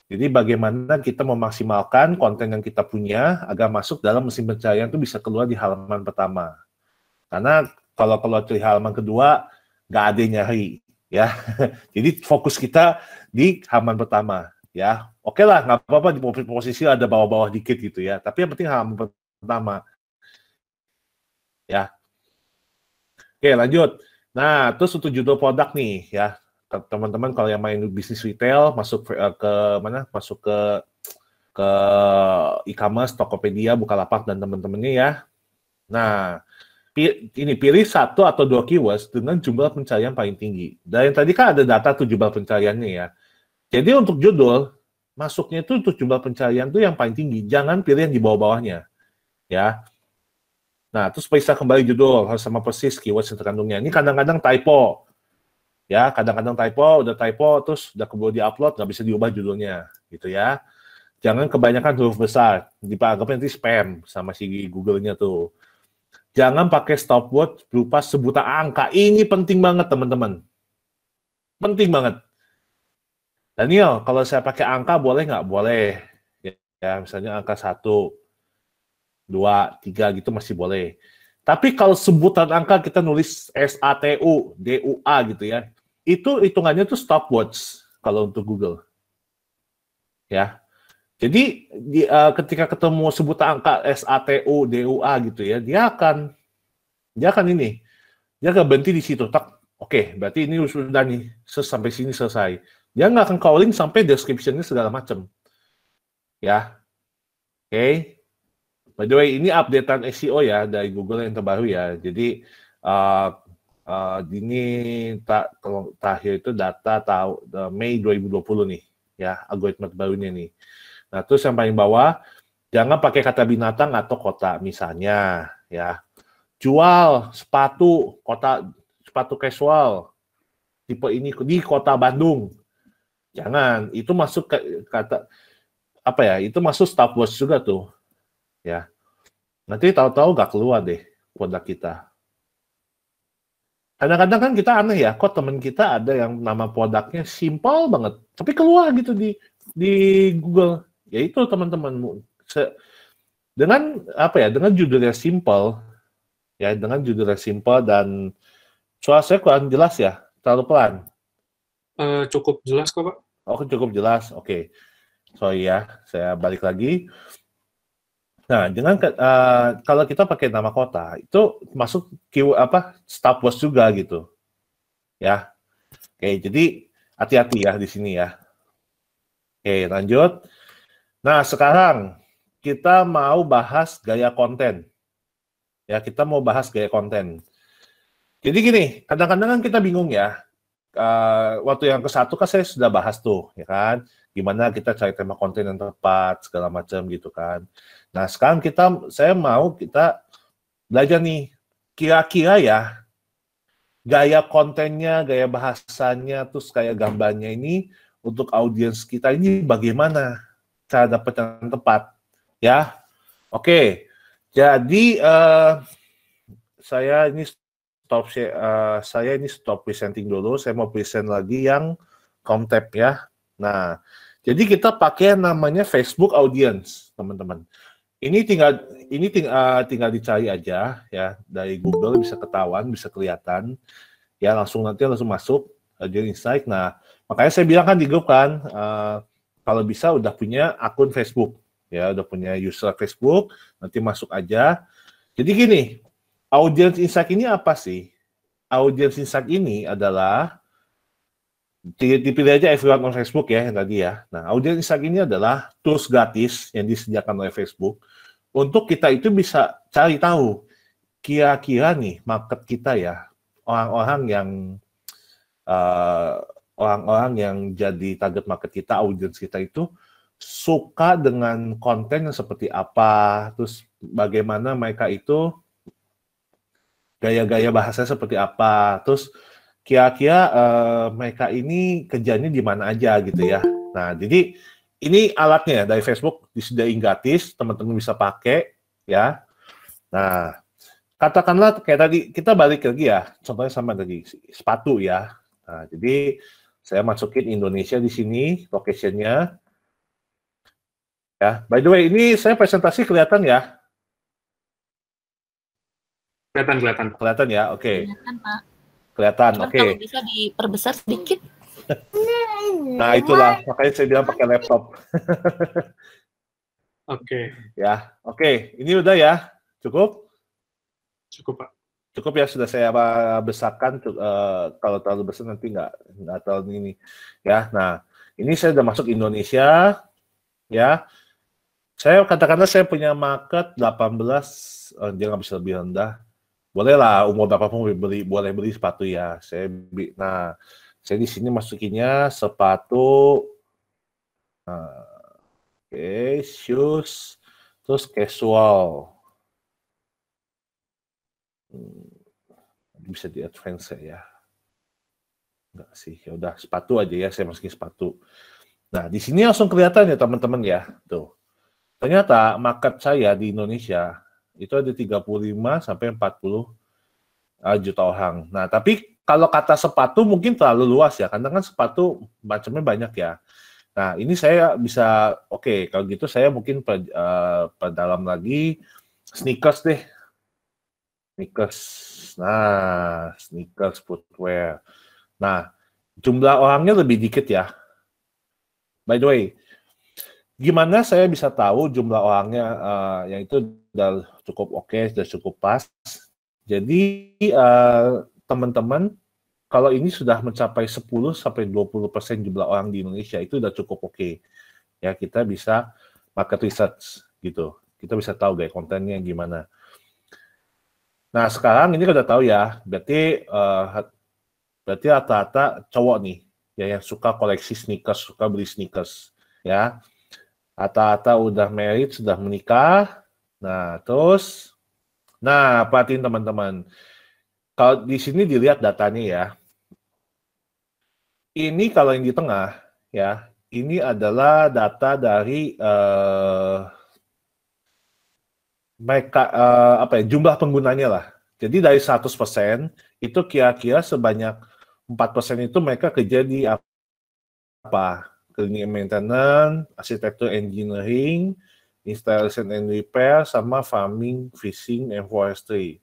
Jadi bagaimana kita memaksimalkan konten yang kita punya agar masuk dalam mesin pencarian itu bisa keluar di halaman pertama. Karena kalau keluar di halaman kedua, nggak ada yang nyari, ya. Jadi fokus kita di halaman pertama, ya. Oke lah, nggak apa-apa di posisi ada bawah-bawah dikit gitu ya. Tapi yang penting halaman pertama, ya. Oke, lanjut. Nah, terus untuk judul produk nih, ya. Teman-teman kalau yang main bisnis retail masuk ke mana? Masuk ke e-commerce, Tokopedia, Bukalapak dan teman-temannya ya. Nah, ini pilih 1 atau 2 keywords dengan jumlah pencarian paling tinggi. Dan yang tadi kan ada data tuh jumlah pencariannya ya. Jadi untuk judul masuknya itu untuk jumlah pencarian tuh yang paling tinggi. Jangan pilih yang di bawah-bawahnya. Ya. Nah, terus periksa kembali judul harus sama persis keywords yang terkandungnya. Ini kadang-kadang typo. Ya, kadang-kadang udah typo, terus udah keburu di-upload, nggak bisa diubah judulnya, gitu ya. Jangan kebanyakan huruf besar, dianggapnya nanti spam sama si Google-nya tuh. Jangan pakai stop word berupa sebutan angka. Ini penting banget, teman-teman. Penting banget. Daniel, kalau saya pakai angka boleh nggak? Boleh. Ya, misalnya angka 1, 2, 3 gitu masih boleh. Tapi kalau sebutan angka kita nulis SATU, DUA gitu ya, itu hitungannya tuh stopwatch kalau untuk Google. Ya. Jadi ketika ketemu sebutan angka SATU, DUA gitu ya, dia akan berhenti di situ. Oke, berarti ini sudah nih, sampai sini selesai. Dia nggak akan crawling sampai description-nya segala macam. Ya. Oke. By the way, ini updatean SEO ya dari Google yang terbaru ya. Jadi ini terakhir itu data Mei 2020 nih, ya algoritma terbarunya nih. Nah terus yang paling bawah, jangan pakai kata binatang atau kota, misalnya ya jual sepatu casual tipe ini di kota Bandung. Jangan, itu masuk kata apa ya? Itu masuk stopwatch juga tuh. Ya, nanti tahu-tahu nggak keluar deh produk kita. Kadang-kadang kan kita aneh ya, kok teman kita ada yang nama produknya simpel banget, tapi keluar gitu di Google. Ya itu teman-teman, dengan apa ya, dengan judulnya simpel, ya dengan judulnya simpel dan suara saya kurang jelas ya, terlalu pelan. Cukup jelas kok Pak. Oh cukup jelas, oke. Sorry ya, saya balik lagi. Nah, kalau kita pakai nama kota, itu masuk keyword stopwatch juga gitu. Ya. Oke, jadi hati-hati ya di sini ya. Oke, lanjut. Nah, sekarang kita mau bahas gaya konten. Ya, kita mau bahas gaya konten. Jadi gini, kadang-kadang kan kita bingung ya. Waktu yang ke-1 kan saya sudah bahas tuh, ya kan? Gimana kita cari tema konten yang tepat, segala macam gitu kan. Nah, sekarang saya mau kita belajar nih, kira-kira ya, gaya kontennya, gaya bahasanya, terus kayak gambarnya ini, untuk audiens kita ini bagaimana cara dapat yang tepat, ya. Oke, jadi saya ini stop presenting dulu, saya mau present lagi yang Comtap ya. Nah, jadi kita pakai namanya Facebook Audience, teman-teman. Ini tinggal dicari aja ya dari Google, bisa ketahuan, bisa kelihatan ya, langsung masuk Audience Insight. Nah, makanya saya bilang kan di grup kan, kalau bisa udah punya akun Facebook ya, udah punya user Facebook, nanti masuk aja. Jadi gini, Audience Insight ini apa sih? Audience Insight ini adalah dipilih aja everyone on Facebook ya, yang tadi ya. Nah, Audience Insight ini adalah tools gratis yang disediakan oleh Facebook untuk kita itu bisa cari tahu kira-kira nih market kita ya, orang-orang yang jadi target market kita, audiens kita itu suka dengan konten yang seperti apa, terus bagaimana mereka itu gaya-gaya bahasanya seperti apa, terus kira-kira mereka ini kerjanya di mana aja gitu ya. Nah, jadi ini alatnya dari Facebook disediain gratis, teman-teman bisa pakai ya. Nah, katakanlah kayak tadi kita balik lagi ya, contohnya sama tadi sepatu ya. Nah, jadi saya masukin Indonesia di sini, location-nya. Ya, by the way, ini saya presentasi kelihatan ya? Kelihatan. Kelihatan ya, oke. Kelihatan, Pak. Kelihatan, oke. Kalau bisa diperbesar sedikit. Nah, itulah makanya saya bilang pakai laptop. Oke. Ya, oke. Ini udah ya, cukup? Cukup, Pak. Cukup ya, sudah saya besarkan. Kalau terlalu besar nanti nggak terlalu ini. Ya, nah ini saya udah masuk Indonesia. Ya, saya katakanlah saya punya market 18, dia nggak bisa lebih rendah. Boleh lah, umur berapapun boleh beli sepatu ya. Nah, saya di sini masukinnya sepatu, oke, shoes, terus casual. Bisa di advance ya. Enggak sih, ya udah sepatu aja ya, saya masukin sepatu. Nah, di sini langsung kelihatan ya teman-teman ya. Tuh. Ternyata market saya di Indonesia itu ada 35 sampai 40 juta orang. Nah, tapi kalau kata sepatu mungkin terlalu luas ya, karena kan sepatu macamnya banyak ya. Nah, ini saya bisa, oke, kalau gitu saya mungkin perdalam lagi sneakers deh. Sneakers. Nah, sneakers footwear. Nah, jumlah orangnya lebih dikit ya. By the way, gimana saya bisa tahu jumlah orangnya yang itu sudah cukup oke, sudah cukup pas. Jadi teman-teman, kalau ini sudah mencapai 10-20% jumlah orang di Indonesia, itu sudah cukup oke. Ya, kita bisa market research gitu. Kita bisa tahu deh kontennya gimana. Nah, sekarang ini udah tahu ya, berarti rata-rata cowok nih, ya yang suka koleksi sneakers, suka beli sneakers, ya. Rata-rata udah married, sudah menikah. Nah, terus, perhatiin teman-teman. Kalau di sini dilihat datanya ya. Ini kalau yang di tengah, ya, ini adalah data dari mereka jumlah penggunanya lah. Jadi dari 100% itu kira-kira sebanyak 4% itu mereka kerja di apa? Cleaning and maintenance, architecture engineering, installation and repair, sama farming, fishing, and forestry.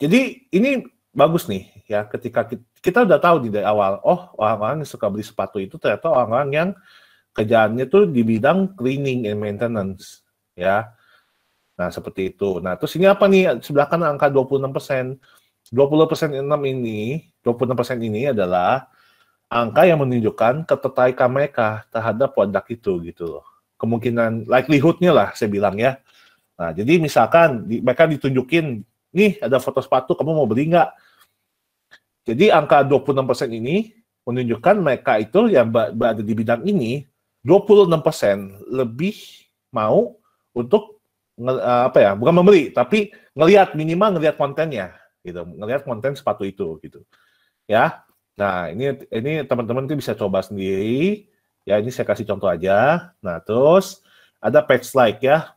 Jadi ini bagus nih ya, ketika kita udah tahu dari awal, oh orang-orang yang suka beli sepatu itu ternyata orang-orang yang kerjaannya tuh di bidang cleaning and maintenance ya. Nah, seperti itu. Nah, terus ini apa nih? Sebelah kanan angka 26%. 26% ini adalah angka yang menunjukkan ketertarikan mereka terhadap produk itu gitu loh. Kemungkinan likelihood-nya lah saya bilang ya. Nah, jadi misalkan mereka ditunjukin, nih ada foto sepatu, kamu mau beli nggak? Jadi angka 26% ini menunjukkan mereka itu yang berada di bidang ini 26% lebih mau untuk bukan membeli, tapi minimal ngelihat kontennya gitu, ngelihat konten sepatu itu gitu. Ya. Nah, ini teman-teman itu bisa coba sendiri. Ya, ini saya kasih contoh aja. Nah, terus ada page like ya.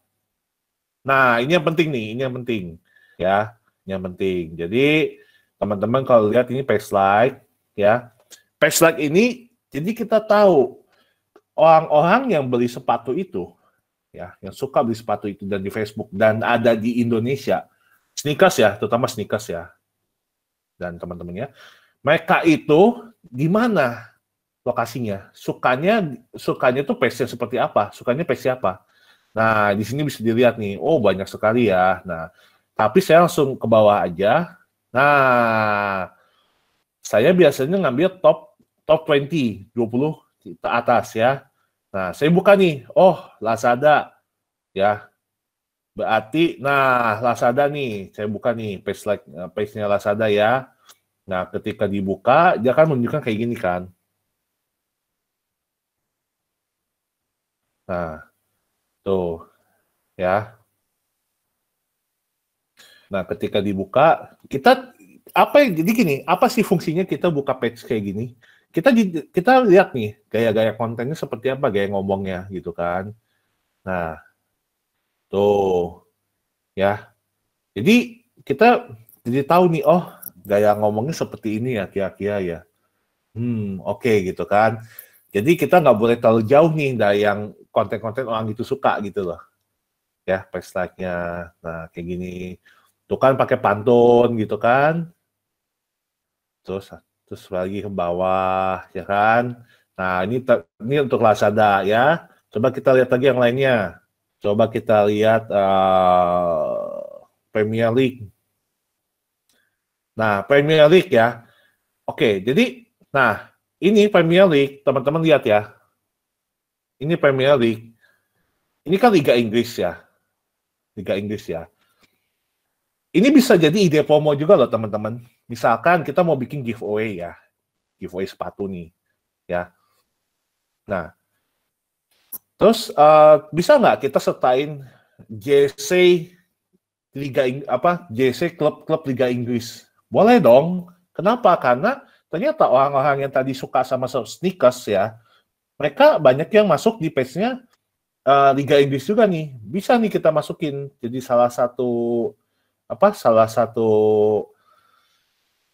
Nah, ini yang penting nih, ini yang penting. Ya, ini yang penting. Jadi, teman-teman kalau lihat ini page like ya. Page like ini jadi kita tahu orang-orang yang beli sepatu itu ya, yang suka beli sepatu itu dan di Facebook dan ada di Indonesia, sneakers ya, terutama sneakers ya, dan teman-temannya, mereka itu di mana lokasinya, sukanya tuh page seperti apa, sukanya page siapa. Nah, di sini bisa dilihat nih, oh banyak sekali ya. Nah, tapi saya langsung ke bawah aja. Nah, saya biasanya ngambil top 20 ke atas ya. Nah, saya buka nih, oh Lazada, ya, berarti, nah Lazada nih, saya buka nih page-nya Lazada ya. Nah, ketika dibuka, dia akan menunjukkan kayak gini kan. Nah, tuh, ya. Nah, ketika dibuka, jadi gini, apa sih fungsinya kita buka page kayak gini? kita lihat nih gaya-gaya kontennya seperti apa, gaya ngomongnya gitu kan. Nah, tuh ya. Jadi kita jadi tahu nih, oh gaya ngomongnya seperti ini ya kira-kira ya. Oke gitu kan. Jadi kita nggak boleh terlalu jauh nih dari yang konten-konten orang itu suka gitu loh. Ya, page like-nya. Nah, kayak gini. Tuh kan pakai pantun gitu kan. Terus lagi ke bawah, ya kan. Nah, ini untuk Lazada ya. Coba kita lihat lagi yang lainnya. Coba kita lihat Premier League. Nah, Premier League ya. Oke, jadi, nah, ini Premier League, teman-teman lihat ya. Ini Premier League. Ini kan Liga Inggris ya. Liga Inggris ya. Ini bisa jadi ide promo juga loh, teman-teman. Misalkan kita mau bikin giveaway ya. Giveaway sepatu nih. Ya. Nah, terus bisa nggak kita sertain JC JC klub-klub Liga Inggris? Boleh dong. Kenapa? Karena ternyata orang-orang yang tadi suka sama sneakers ya, mereka banyak yang masuk di page-nya Liga Inggris juga nih. Bisa nih kita masukin jadi salah satu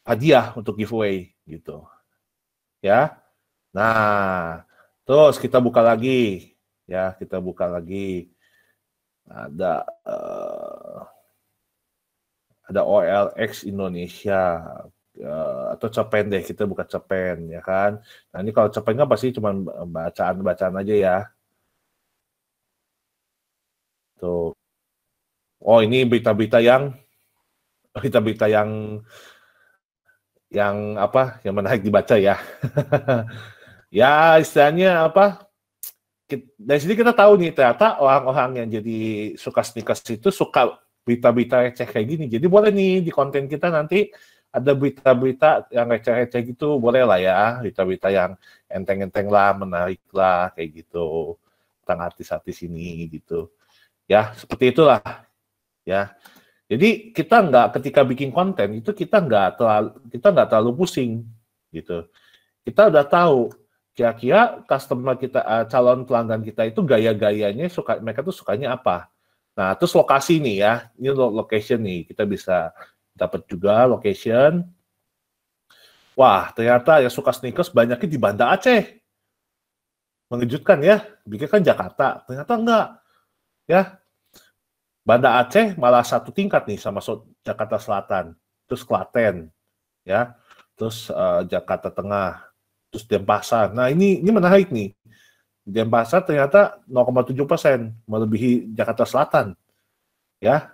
hadiah untuk giveaway gitu. Ya. Nah, terus kita buka lagi. Ya, kita buka lagi. Ada OLX Indonesia atau Cepen deh, kita buka Cepen ya kan. Nah, ini kalau Cepen kan pasti cuma bacaan-bacaan aja ya. Tuh. Oh, ini berita-berita yang menarik dibaca ya. Ya, istilahnya apa? Dari sini kita tahu nih, ternyata orang-orang yang jadi suka sneakers itu suka berita-berita receh kayak gini. Jadi boleh nih di konten kita nanti ada berita-berita yang receh-receh gitu, boleh lah ya. Berita-berita yang enteng-enteng lah, menarik lah, kayak gitu. Tentang artis-artis ini gitu. Ya, seperti itulah. Ya. Jadi kita ketika bikin konten itu kita nggak terlalu pusing gitu. Kita udah tahu kira-kira customer kita, calon pelanggan kita itu gaya-gayanya mereka tuh sukanya apa. Nah, terus lokasi nih ya, ini location nih, kita bisa dapat juga location. Wah, ternyata yang suka sneakers banyaknya di Banda Aceh. Mengejutkan ya, pikir kan Jakarta, ternyata enggak. Ya, Banda Aceh malah satu tingkat nih sama Jakarta Selatan, terus Klaten, ya, terus Jakarta Tengah, terus Denpasar. Nah ini menarik nih. Denpasar ternyata 0,7%, melebihi Jakarta Selatan, ya.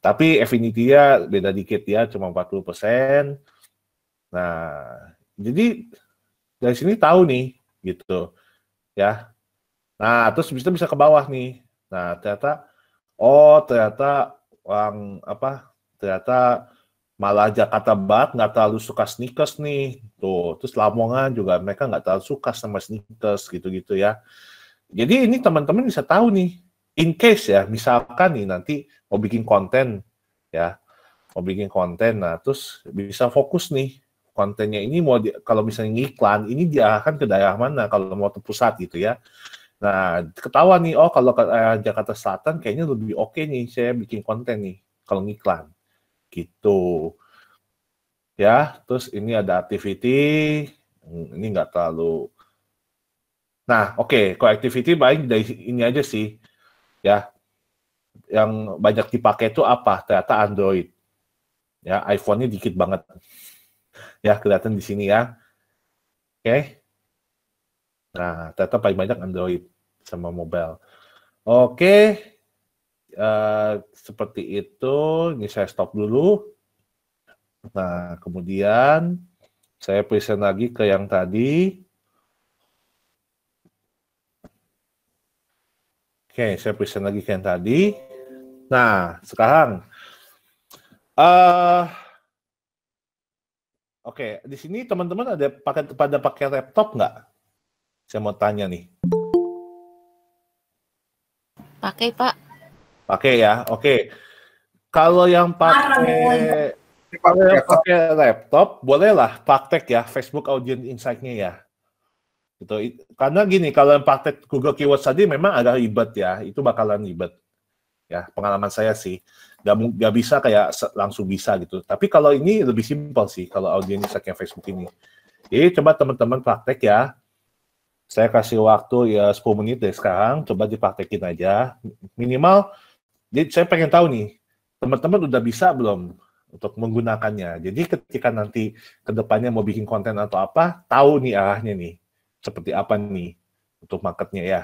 Tapi Affinity-nya beda dikit ya, cuma 40%. Nah, jadi dari sini tahu nih, gitu, ya. Nah, terus bisa ke bawah nih. Nah, ternyata malah Jakarta Barat nggak terlalu suka sneakers nih. Tuh, terus Lamongan juga mereka nggak terlalu suka sama sneakers gitu-gitu ya. Jadi ini teman-teman bisa tahu nih, in case ya, misalkan nih nanti mau bikin konten ya, nah terus bisa fokus nih kontennya ini kalau misalnya iklan ini diarahkan ke daerah mana kalau mau ke pusat gitu ya. Nah, ketahuan nih, kalau ke Jakarta Selatan kayaknya lebih oke nih saya bikin konten nih kalau ngiklan. Gitu. Ya, terus ini ada activity, ini nggak terlalu. Nah, oke, kalau activity paling dari ini aja sih. Ya, yang banyak dipakai itu apa? Ternyata Android. Ya, iPhone-nya dikit banget. Ya, kelihatan di sini ya. Oke. Nah, ternyata paling banyak Android sama mobile. Oke, seperti itu. Ini saya stop dulu. Nah, kemudian saya present lagi ke yang tadi. Oke, saya present lagi ke yang tadi. Nah, sekarang, oke, di sini teman-teman pada pakai laptop nggak? Saya mau tanya nih. Pakai, Pak. Pakai ya, oke. Kalau yang pakai Kalau yang pakai laptop, bolehlah praktek ya Facebook Audience Insight-nya ya. Gitu. Karena gini, kalau yang praktek Google Keywords tadi memang agak ribet ya, itu bakalan ribet. Ya, pengalaman saya sih, nggak bisa kayak langsung bisa gitu. Tapi kalau ini lebih simpel sih, kalau Audience Insight-nya Facebook ini. Jadi coba teman-teman praktek ya. Saya kasih waktu ya 10 menit dari sekarang, coba dipraktekin aja. Minimal, jadi saya pengen tahu nih, teman-teman udah bisa belum untuk menggunakannya. Jadi ketika nanti ke depannya mau bikin konten atau apa, tahu nih arahnya nih. Seperti apa nih untuk marketnya ya.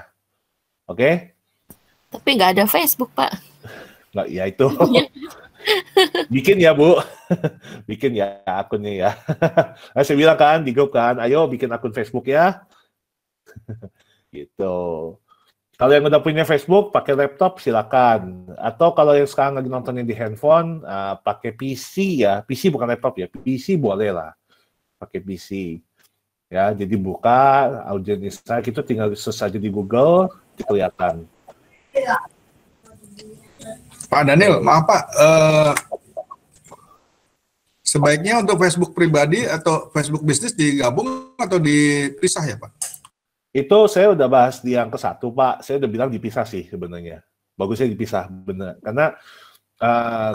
Oke? Tapi nggak ada Facebook, Pak. Nggak, ya itu. Bikin ya, Bu. Bikin ya akunnya ya. Saya bilang kan di grup kan, ayo bikin akun Facebook ya. Gitu. Kalau yang udah punya Facebook, pakai laptop silakan. Atau kalau yang sekarang lagi nontonnya di handphone, pakai PC ya. PC bukan laptop ya. PC boleh lah. Pakai PC. Ya, jadi buka Audience Insight itu tinggal search aja di Google, kelihatan. Pak Daniel, maaf Pak. Sebaiknya untuk Facebook pribadi atau Facebook bisnis digabung atau dipisah ya Pak? Itu saya udah bahas di yang ke-1, Pak. Saya udah bilang dipisah sih sebenarnya. Bagusnya dipisah, benar. Karena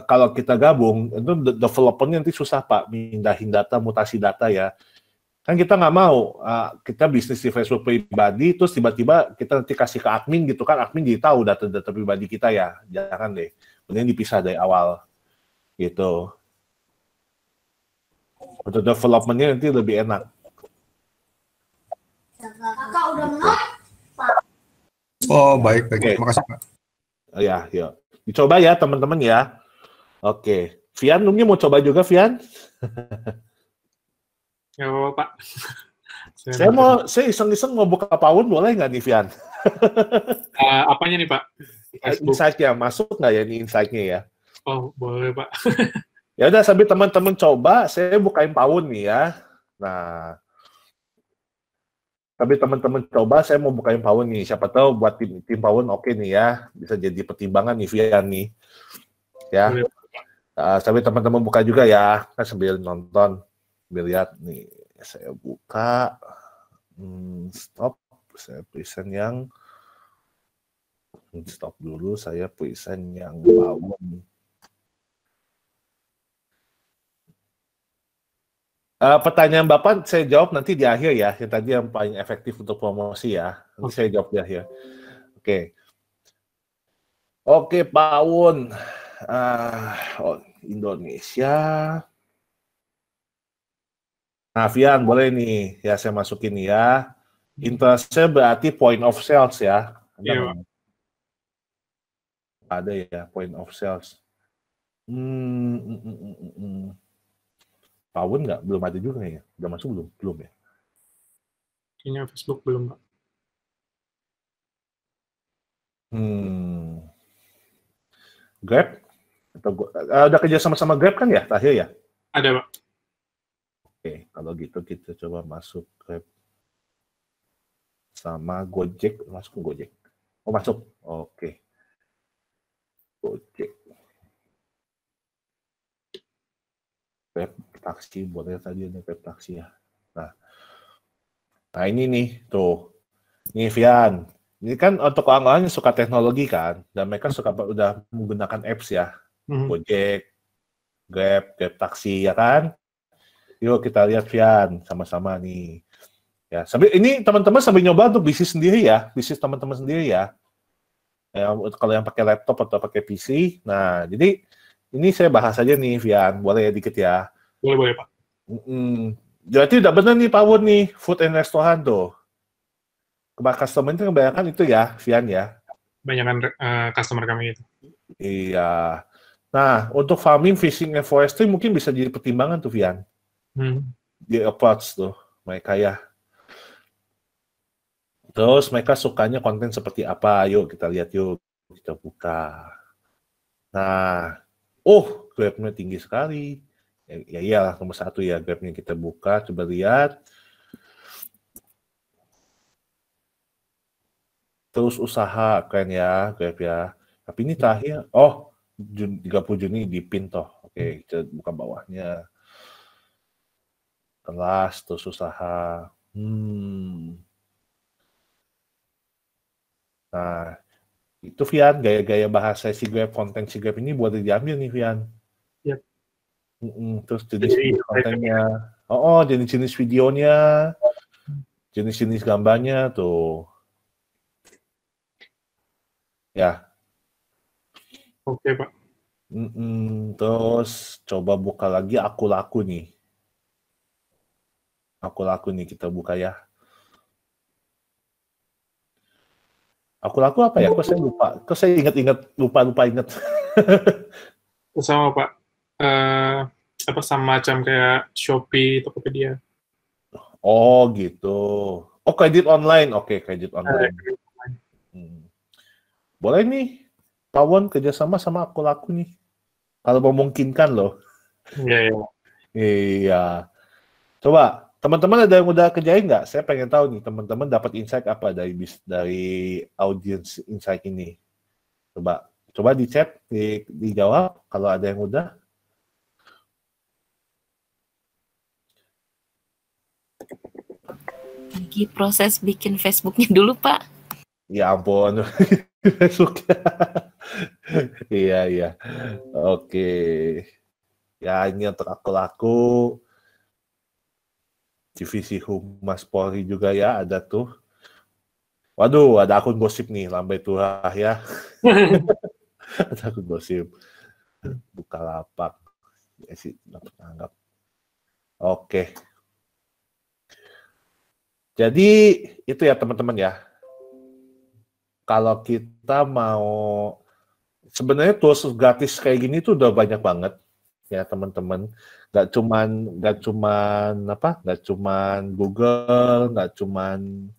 kalau kita gabung, itu developernya nanti susah, Pak. Mindahin data, mutasi data ya. Kan kita nggak mau, kita bisnis di Facebook pribadi, terus tiba-tiba kita nanti kasih ke admin gitu kan, admin jadi tahu data-data pribadi kita ya. Jangan deh. Mending dipisah dari awal. Gitu. Untuk development-nya nanti lebih enak. Kakak udah menang, Pak. Oh, baik. Oke. Terima kasih, Pak. Ya, yuk. Dicoba ya, teman-teman ya. Oke. Vian, mungkin mau coba juga, Vian? Ya, Pak. Saya iseng-iseng mau buka Pawun, boleh nggak nih, Vian? Apanya nih, Pak? Insight-nya, masuk nggak ya ini insight-nya ya? Oh, boleh, Pak. Ya udah, sambil teman-teman coba, saya bukain Pawun nih ya. Nah, tapi teman-teman coba, saya mau bukain Pawun nih. Siapa tahu buat tim Pawun oke nih ya. Bisa jadi pertimbangan nih, Vian nih. Ya. Sambil teman-teman buka juga ya. Kan sambil nonton. Sambil lihat nih. Saya buka. Stop. Saya present yang. Stop dulu. Saya present yang Pawun. Pertanyaan Bapak saya jawab nanti di akhir ya. Yang tadi yang paling efektif untuk promosi ya. Nanti saya jawab di akhir. Oke. Oke, Pawun. Indonesia. Nah, Vian, boleh nih. Ya, saya masukin ya. Interestnya berarti point of sales ya. Iya, Ada ya, point of sales. Pawun nggak? Belum ada juga ya? Udah masuk belum? Belum ya? Kayaknya Facebook belum, Pak. Grab? Udah kerja sama-sama Grab kan ya? Terakhir ya? Ada, Pak. Oke, kalau gitu kita coba masuk Grab sama Gojek. Masuk ke Gojek. Oh, masuk. Oke. Gojek. Grab taksi, boleh tadi ada Grab taksi ya. Nah ini nih, tuh. Ini Vian. Ini kan untuk orang-orang yang suka teknologi kan, dan mereka suka udah menggunakan apps ya. Gojek, Grab taksi ya kan. Yuk kita lihat Vian, sama-sama nih. Ya, ini teman-teman sambil nyoba untuk bisnis sendiri ya, bisnis teman-teman sendiri ya. Kalau yang pakai laptop atau pakai PC. Nah, jadi ini saya bahas aja nih, Vian. Boleh ya dikit ya? Boleh, Pak. Berarti udah benar nih, Pak Wun nih. Food and restoran tuh. Customer itu kebanyakan itu ya, Vian ya? Banyakan customer kami itu. Iya. Nah, untuk farming, fishing, and forestry mungkin bisa jadi pertimbangan tuh, Vian. Di approach tuh, mereka ya. Terus mereka sukanya konten seperti apa? Yuk kita lihat yuk. Kita buka. Nah, Grab-nya tinggi sekali. Ya iyalah nomor 1 ya Grab-nya kita buka. Coba lihat. Terus usaha keren ya Grab ya. Tapi ini terakhir, 30 Juni di pin toh. Oke, kita buka bawahnya. Kelas, terus usaha. Nah, itu Vian, gaya-gaya bahasa SIGRAPH, konten SIGRAPH ini boleh diambil nih, Vian. Yep. Terus jenis kontennya. Jenis-jenis videonya, jenis-jenis gambarnya tuh. Ya. Oke, Pak. Terus coba buka lagi Aku Laku nih. Aku Laku nih, kita buka ya. Aku Laku apa ya? Kok saya lupa? Kok saya lupa ingat. Sama, Pak. Apa sama macam kayak Shopee, Tokopedia. Oh, gitu. Oh, kredit online. Oke, kredit online. Boleh nih, Pawon kerjasama sama Aku Laku nih. Kalau memungkinkan loh. Iya. Coba, teman-teman ada yang udah kerjain nggak? Saya pengen tahu nih, teman-teman dapat insight apa dari audience insight ini. Coba di chat, dijawab kalau ada yang udah. Lagi proses bikin Facebooknya dulu, Pak. Ya ampun, Facebook. Iya. Oke. Ya, ini untuk Aku Laku. Divisi Humas Polri juga ya, ada tuh. Waduh, ada akun gosip nih, lambai turah ya. Ada akun gosip. Bukalapak. Ya sih, anggap. Oke. Jadi, itu ya teman-teman ya. Kalau kita mau, sebenarnya tools gratis kayak gini tuh udah banyak banget ya teman-teman. Nggak cuman Google, nggak cuman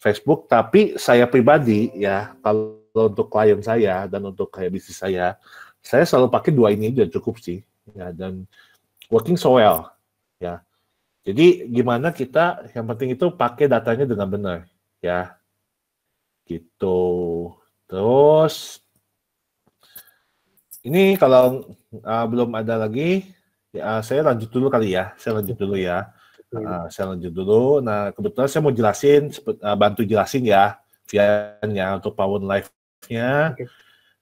Facebook, tapi saya pribadi ya, kalau untuk klien saya dan untuk kayak bisnis saya selalu pakai dua ini aja cukup sih, ya, dan working so well, ya. Jadi gimana kita, yang penting itu pakai datanya dengan benar, ya, gitu. Terus ini kalau belum ada lagi. Ya, saya lanjut dulu kali ya. Saya lanjut dulu. Nah, kebetulan saya mau jelasin, bantu jelasin ya, Vian-nya untuk Pawon Live-nya.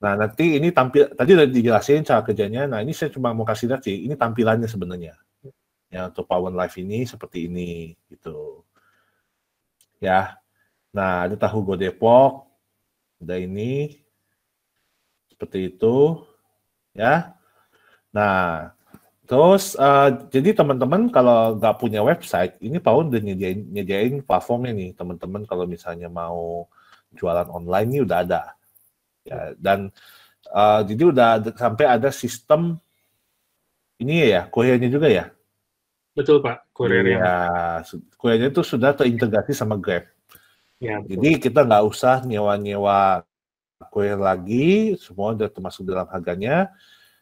Nah, nanti ini tadi udah dijelasin cara kerjanya. Nah, ini saya cuma mau kasih lihat sih, ini tampilannya sebenarnya. Ya, untuk Pawon Live ini seperti ini, gitu. Ya. Nah, ada Tahu Go Depok. Ada ini. Seperti itu. Ya. Nah, terus, jadi teman-teman kalau nggak punya website, ini Pawon udah nyediain platformnya nih, teman-teman kalau misalnya mau jualan online ini udah ada. Ya, dan jadi udah sampai ada sistem ini ya, kurirnya juga ya? Betul, Pak, kurirnya. Ya, kurirnya itu sudah terintegrasi sama Grab. Ya, jadi kita nggak usah nyewa-nyewa kurir lagi, semua udah termasuk dalam harganya.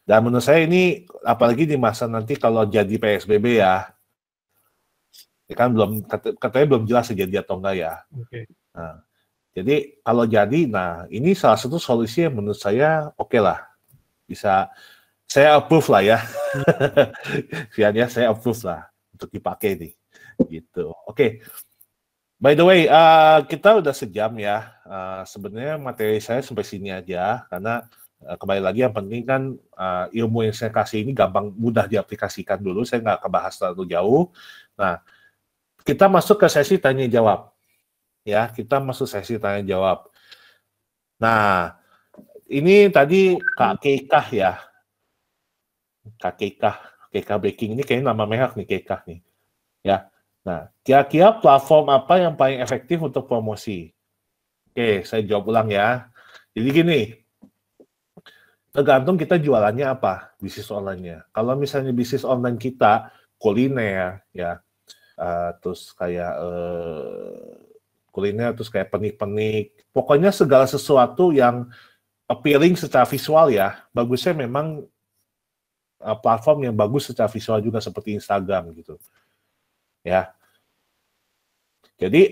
Dan menurut saya ini, apalagi di masa nanti kalau jadi PSBB ya kan katanya belum jelas jadi atau enggak ya. Okay. Nah, jadi kalau jadi, nah ini salah satu solusi yang menurut saya oke lah. Bisa, saya approve lah ya. Vian ya, saya approve lah untuk dipakai nih. Gitu. Oke. By the way, kita udah sejam ya. Sebenarnya materi saya sampai sini aja, karena kembali lagi yang penting kan ilmu yang saya kasih ini mudah diaplikasikan dulu, saya nggak kebahas terlalu jauh. Nah, kita masuk ke sesi tanya jawab. Ya, kita masuk sesi tanya jawab. Nah, ini tadi Kak Keikah ya. Kak Keikah Baking ini kayaknya nama merek nih, Keikah nih. Ya. Nah, kira-kira platform apa yang paling efektif untuk promosi? Oke, saya jawab ulang ya. Jadi gini, tergantung kita jualannya apa, bisnis online-nya. Kalau misalnya bisnis online kita kuliner, ya, terus kayak kuliner, terus kayak pernik-pernik, pokoknya segala sesuatu yang appealing secara visual ya, bagusnya memang platform yang bagus secara visual juga seperti Instagram gitu, ya. Jadi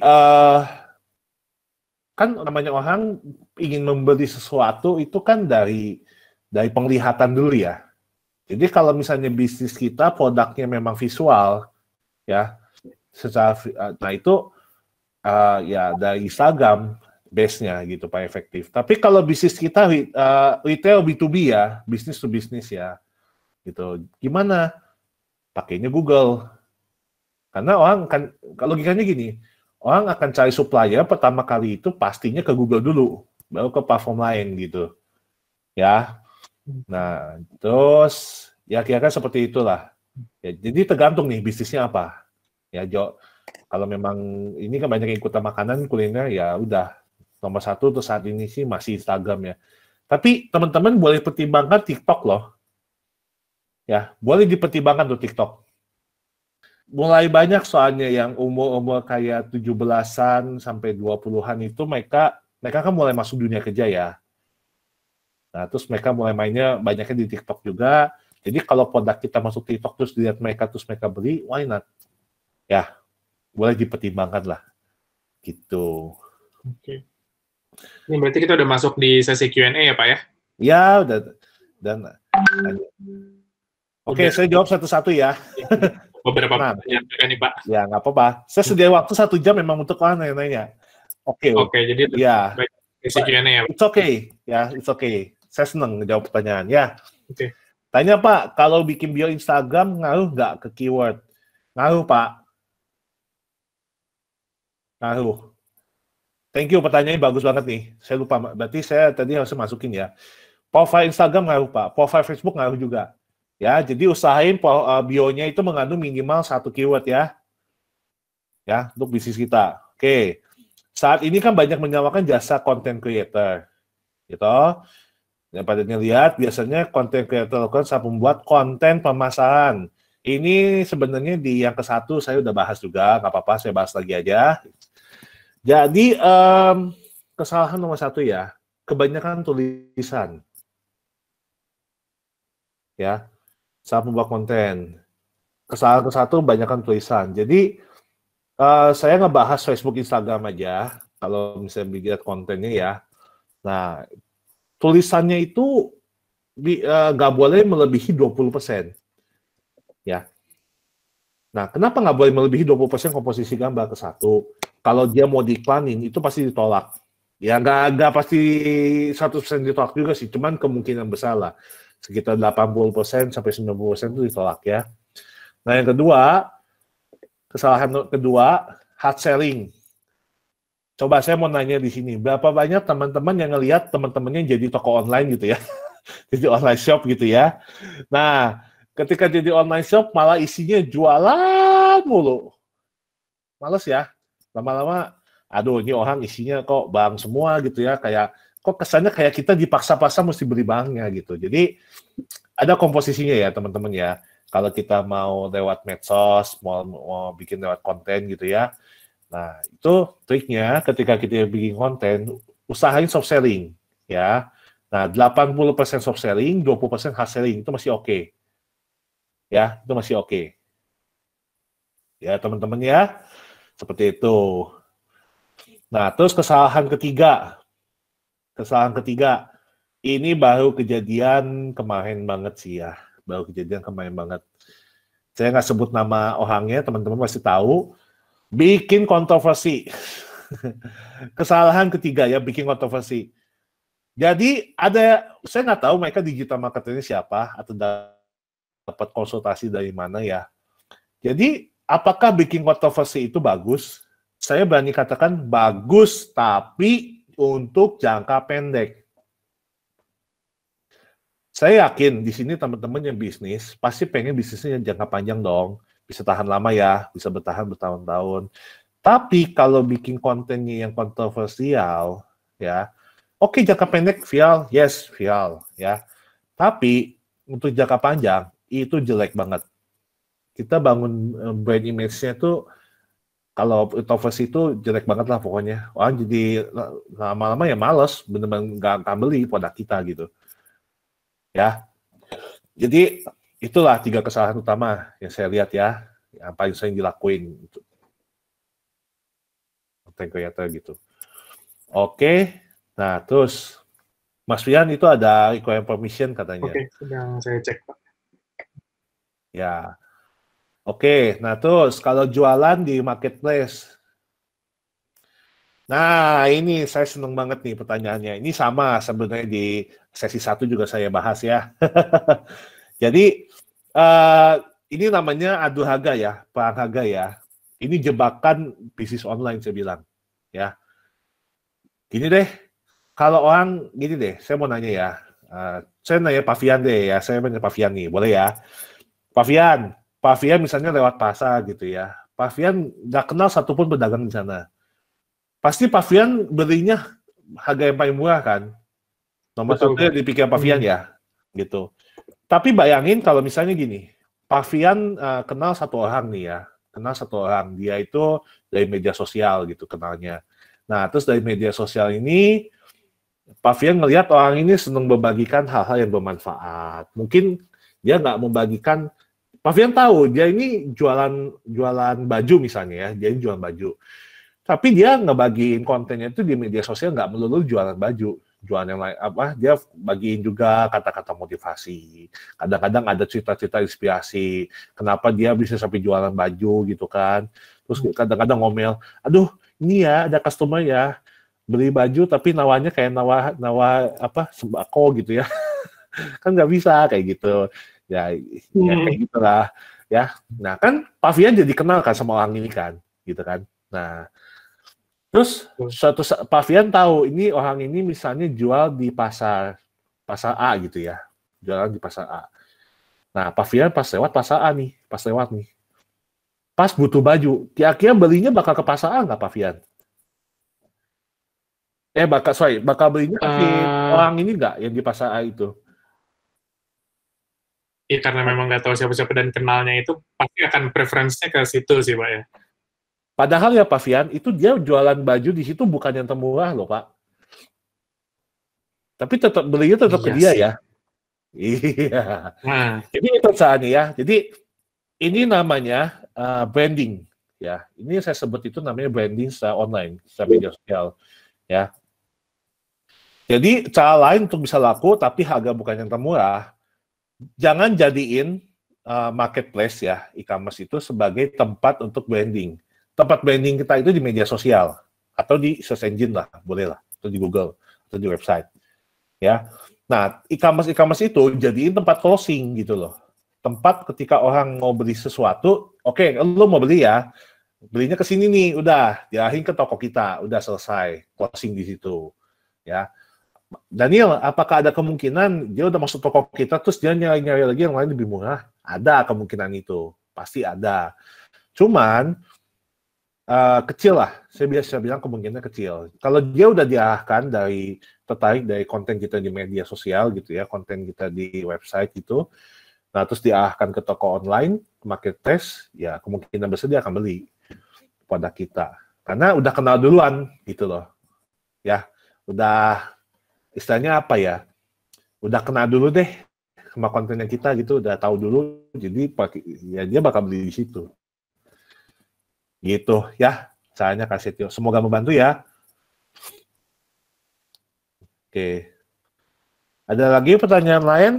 kan namanya orang ingin membeli sesuatu itu kan dari penglihatan dulu ya. Jadi kalau misalnya bisnis kita produknya memang visual, ya, nah itu ya dari Instagram base-nya gitu Pak efektif. Tapi kalau bisnis kita retail B2B ya, bisnis to bisnis ya, gitu. Gimana? Pakainya Google. Karena orang kan, kalau logikanya gini, orang akan cari supplier pertama kali itu pastinya ke Google dulu, baru ke platform lain gitu, ya. Nah, terus ya kira-kira seperti itulah. Ya, jadi tergantung nih bisnisnya apa. Ya, kalau memang ini kan banyak yang ikutan makanan kuliner, ya udah nomor satu untuk saat ini sih masih Instagram ya. Tapi teman-teman boleh pertimbangkan TikTok loh. Ya, boleh dipertimbangkan tuh TikTok. Mulai banyak soalnya yang umur-umur kayak 17-an sampai 20-an itu mereka kan mulai masuk dunia kerja ya. Nah, terus mereka mulai mainnya banyaknya di TikTok juga. Jadi kalau produk kita masuk TikTok terus dilihat mereka terus mereka beli, why not? Ya, boleh dipertimbangkan lah. Gitu. Oke. Ini berarti kita udah masuk di sesi Q&A ya, Pak ya? Ya, udah. Oke, saya jawab satu-satu ya. Beberapa pertanyaan nih, Pak. Ya, nggak apa-apa. Saya sedia waktu 1 jam memang untuk orang nanya-nanya. Oke, jadi ya. Sesi Q&A ya, Pak? It's okay. Ya, it's okay. Saya senang ngejawab pertanyaan. Ya. Oke. Tanya, Pak, kalau bikin bio Instagram ngaruh nggak ke keyword? Ngaruh, Pak. Ngaruh. Thank you, pertanyaannya bagus banget nih. Saya lupa, berarti saya tadi harus masukin ya. Profile Instagram ngaruh, Pak. Profile Facebook ngaruh juga. Ya, jadi usahain bio-nya itu mengandung minimal 1 keyword ya. Ya, untuk bisnis kita. Oke. Saat ini kan banyak menyamakan jasa content creator. Gitu. Yang pada lihat, biasanya content creator lakukan saat membuat konten pemasaran. Ini sebenarnya di yang ke-1 saya udah bahas juga, nggak apa-apa, saya bahas lagi aja. Jadi, kesalahan nomor 1 ya, kebanyakan tulisan. Ya, saat membuat konten. Kesalahan ke-1, kebanyakan tulisan. Jadi, saya ngebahas Facebook, Instagram aja, kalau misalnya lihat kontennya ya. Nah, tulisannya itu nggak boleh melebihi 20%. Ya. Nah, kenapa nggak boleh melebihi 20% komposisi gambar ke-1? Kalau dia mau diiklanin, itu pasti ditolak. Ya, nggak pasti 100% ditolak juga sih, cuman kemungkinan besar lah. Sekitar 80% sampai 90% itu ditolak ya. Nah, yang kedua, kesalahan kedua, hard selling. Coba saya mau nanya di sini, berapa banyak teman-teman yang ngelihat teman-temannya jadi toko online gitu ya, jadi online shop gitu ya. Nah, ketika jadi online shop malah isinya jualan mulu, males ya. Lama-lama, aduh ini orang isinya kok bang semua gitu ya, kayak kok kesannya kayak kita dipaksa-paksa mesti beli banknya gitu. Jadi ada komposisinya ya teman-teman ya. Kalau kita mau lewat medsos, mau bikin lewat konten gitu ya. Nah, itu triknya ketika kita bikin konten, usahain soft selling, ya. Nah, 80% soft selling, 20% hard selling, itu masih oke. Ya, itu masih oke. Ya, teman-teman ya, seperti itu. Nah, terus kesalahan ketiga, ini baru kejadian kemarin banget sih ya, Saya nggak sebut nama orangnya, teman-teman pasti tahu. Bikin kontroversi. Kesalahan ketiga ya, bikin kontroversi. Jadi saya nggak tahu mereka digital marketernya siapa atau dapat konsultasi dari mana ya. Jadi apakah bikin kontroversi itu bagus? Saya berani katakan bagus, tapi untuk jangka pendek. Saya yakin di sini teman-teman yang bisnis pasti pengen bisnisnya yang jangka panjang dong. Bisa tahan lama ya, bisa bertahan bertahun-tahun. Tapi kalau bikin kontennya yang kontroversial, ya, oke, jangka pendek viral, yes viral, ya. Tapi untuk jangka panjang itu jelek banget. Kita bangun brand image-nya tuh kalau kontroversi itu jelek banget lah pokoknya. Orang jadi lama-lama ya males, bener-bener nggak beli produk kita gitu, ya. Jadi itulah 3 kesalahan utama yang saya lihat ya, yang paling sering dilakuin untuk content creator gitu. Oke, nah terus Mas Rian itu ada requirement permission katanya. Oke, sedang saya cek, Pak. Ya. Oke, nah terus kalau jualan di marketplace. Nah, ini saya seneng banget nih pertanyaannya. Ini sama sebenarnya di sesi 1 juga saya bahas ya. Jadi, eh, ini namanya adu harga ya, perang harga ya. Ini jebakan bisnis online saya bilang. Ya, gini deh, kalau orang, gini deh, saya mau nanya ya. Saya nanya Pavian deh ya, saya nanya Pavian nih, boleh ya? Pavian misalnya lewat pasar gitu ya. Pavian nggak kenal satupun pedagang di sana. Pasti Pavian belinya harga yang paling murah kan. Nomor Betul, satu yang Pak. dipikir Pavian ya, gitu. Tapi bayangin kalau misalnya gini, Pavian kenal satu orang nih ya, kenal satu orang. Dia itu dari media sosial gitu kenalnya. Nah, terus dari media sosial ini, Pavian ngelihat orang ini senang membagikan hal-hal yang bermanfaat. Mungkin dia nggak membagikan. Pavian tahu dia ini jualan baju misalnya ya, dia ini jualan baju. Tapi dia ngebagiin kontennya itu di media sosial nggak melulu jualan baju, jualan yang lain apa? Dia bagiin juga kata-kata motivasi. Kadang-kadang ada cerita-cerita inspirasi. Kenapa dia bisa sampai jualan baju gitu kan? Terus kadang-kadang ngomel, aduh ini ya ada customer ya beli baju tapi nawanya kayak nawa apa sembako gitu ya. Kan nggak bisa kayak gitu. Ya kayak gitulah ya. Nah kan Pavian jadi kenal kan sama orang ini kan, gitu kan. Nah terus Pavian tahu ini orang ini misalnya jual di pasar A gitu ya, jualan di pasar A. Nah Pavian pas lewat pasar A nih, pas lewat nih, pas butuh baju, kira-kira belinya bakal ke pasar A nggak Pavian? Bakal belinya ke orang ini nggak yang di pasar A itu? Iya, karena memang nggak tahu siapa-siapa dan kenalnya itu pasti akan preferensinya ke situ sih, Pak ya. Padahal ya Pavian, itu dia jualan baju di situ bukan yang termurah loh Pak. Tapi tetap belinya tetap ke dia sih. ya. Iya. Nah, Jadi itu saatnya ya. Jadi ini namanya branding ya. Ini saya sebut itu namanya branding secara online, secara media sosial ya. Jadi cara lain untuk bisa laku tapi harga bukan yang termurah. Jangan jadiin marketplace ya, e-commerce itu sebagai tempat untuk branding. Tempat branding kita itu di media sosial atau di search engine lah, boleh lah, atau di Google atau di website ya. Nah, e-commerce itu jadiin tempat closing gitu loh. Tempat ketika orang mau beli sesuatu, oke, lo mau beli ya, belinya ke sini nih, udah diarahin ke toko kita, udah selesai closing di situ ya. Daniel, apakah ada kemungkinan dia udah masuk toko kita terus dia nyari-nyari lagi yang lain lebih murah? Ada kemungkinan itu, pasti ada. Cuman kecil lah, saya biasa bilang kemungkinan kecil. Kalau dia udah diarahkan tertarik dari konten kita di media sosial gitu ya, konten kita di website gitu, nah terus diarahkan ke toko online, marketplace, ya kemungkinan besar dia akan beli pada kita. Karena udah kenal duluan gitu loh. Ya, udah istilahnya apa ya? Udah kenal dulu deh sama kontennya kita gitu, udah tahu dulu, jadi ya dia bakal beli di situ. Gitu ya, caranya Kak Setio. Semoga membantu ya. Oke. Ada lagi pertanyaan lain?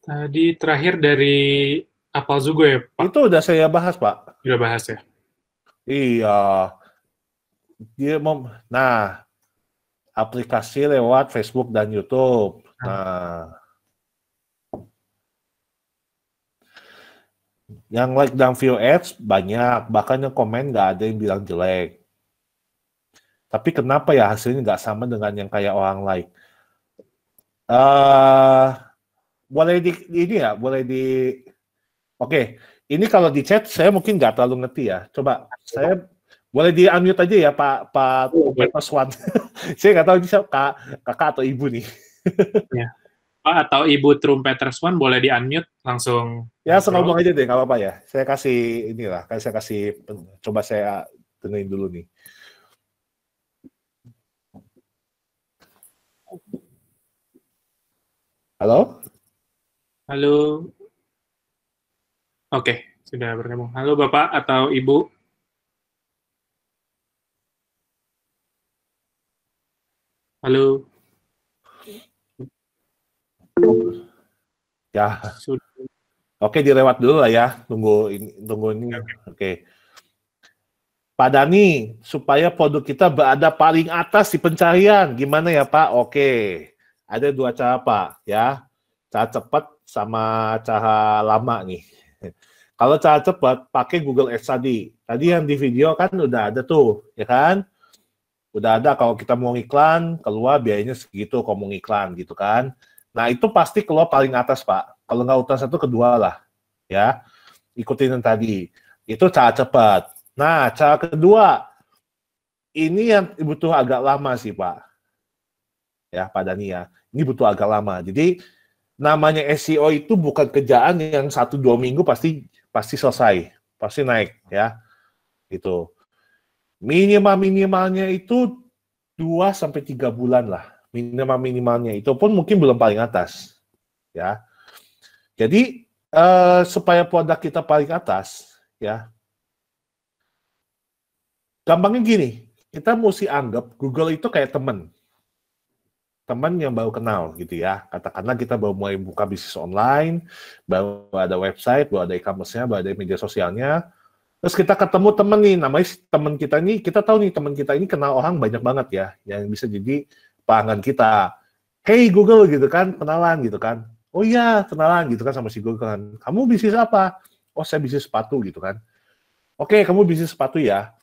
Tadi terakhir dari Apal Zugo ya, Pak? Itu udah saya bahas, Pak. Udah bahas ya? Iya. Nah, aplikasi lewat Facebook dan YouTube. Nah, yang like dan view ads banyak, bahkan yang komen nggak ada yang bilang jelek. Tapi kenapa ya hasilnya nggak sama dengan yang kayak orang like? Oke, ini kalau di chat saya mungkin nggak terlalu ngerti ya. Coba saya boleh di unmute aja ya Pak Peterswan. Saya nggak tahu ini kakak atau ibu nih. Ya. Pak atau Ibu Trumpeterswan boleh di unmute langsung. Ya ngomong aja deh, nggak apa-apa ya. Saya kasih coba saya dengerin dulu nih. Halo? Halo. Oke, sudah bergabung. Halo Bapak atau Ibu. Halo. Ya. Oke, dilewat dulu lah ya. Tunggu ini. Oke. Pak Dani, supaya produk kita berada paling atas di pencarian, gimana ya Pak? Oke, ada 2 cara Pak, ya. Cara cepat sama cara lama nih. Kalau cara cepat, pakai Google Ads tadi. Tadi yang di video kan udah ada tuh, ya kan? Udah ada kalau kita mau iklan, keluar biayanya segitu kalau mau iklan gitu kan. Nah, itu pasti keluar paling atas Pak. Kalau nggak urutan 1, kedua lah, ya. Ikutin yang tadi. Itu cara cepat. Nah, cara kedua, ini yang butuh agak lama sih, Pak. Ya, Pak Dani ya. Ini butuh agak lama. Jadi, namanya SEO itu bukan kerjaan yang 1-2 minggu pasti selesai. Pasti naik, ya. Gitu. Minimalnya itu 2-3 bulan lah. Minimalnya. Itu pun mungkin belum paling atas. Ya. Jadi, supaya produk kita paling atas, ya, gampangnya gini, kita mesti anggap Google itu kayak teman yang baru kenal gitu ya. Katakanlah kita baru mulai buka bisnis online, baru ada website, baru ada e-commerce-nya, baru ada media sosialnya. Terus kita ketemu teman nih, namanya teman kita ini, kita tahu nih teman kita ini kenal orang banyak banget ya, yang bisa jadi pelanggan kita. Hey Google gitu kan, kenalan gitu kan. Oh iya, kenalan gitu kan sama si Google kan. Kamu bisnis apa? Oh saya bisnis sepatu gitu kan. Oke, kamu bisnis sepatu ya.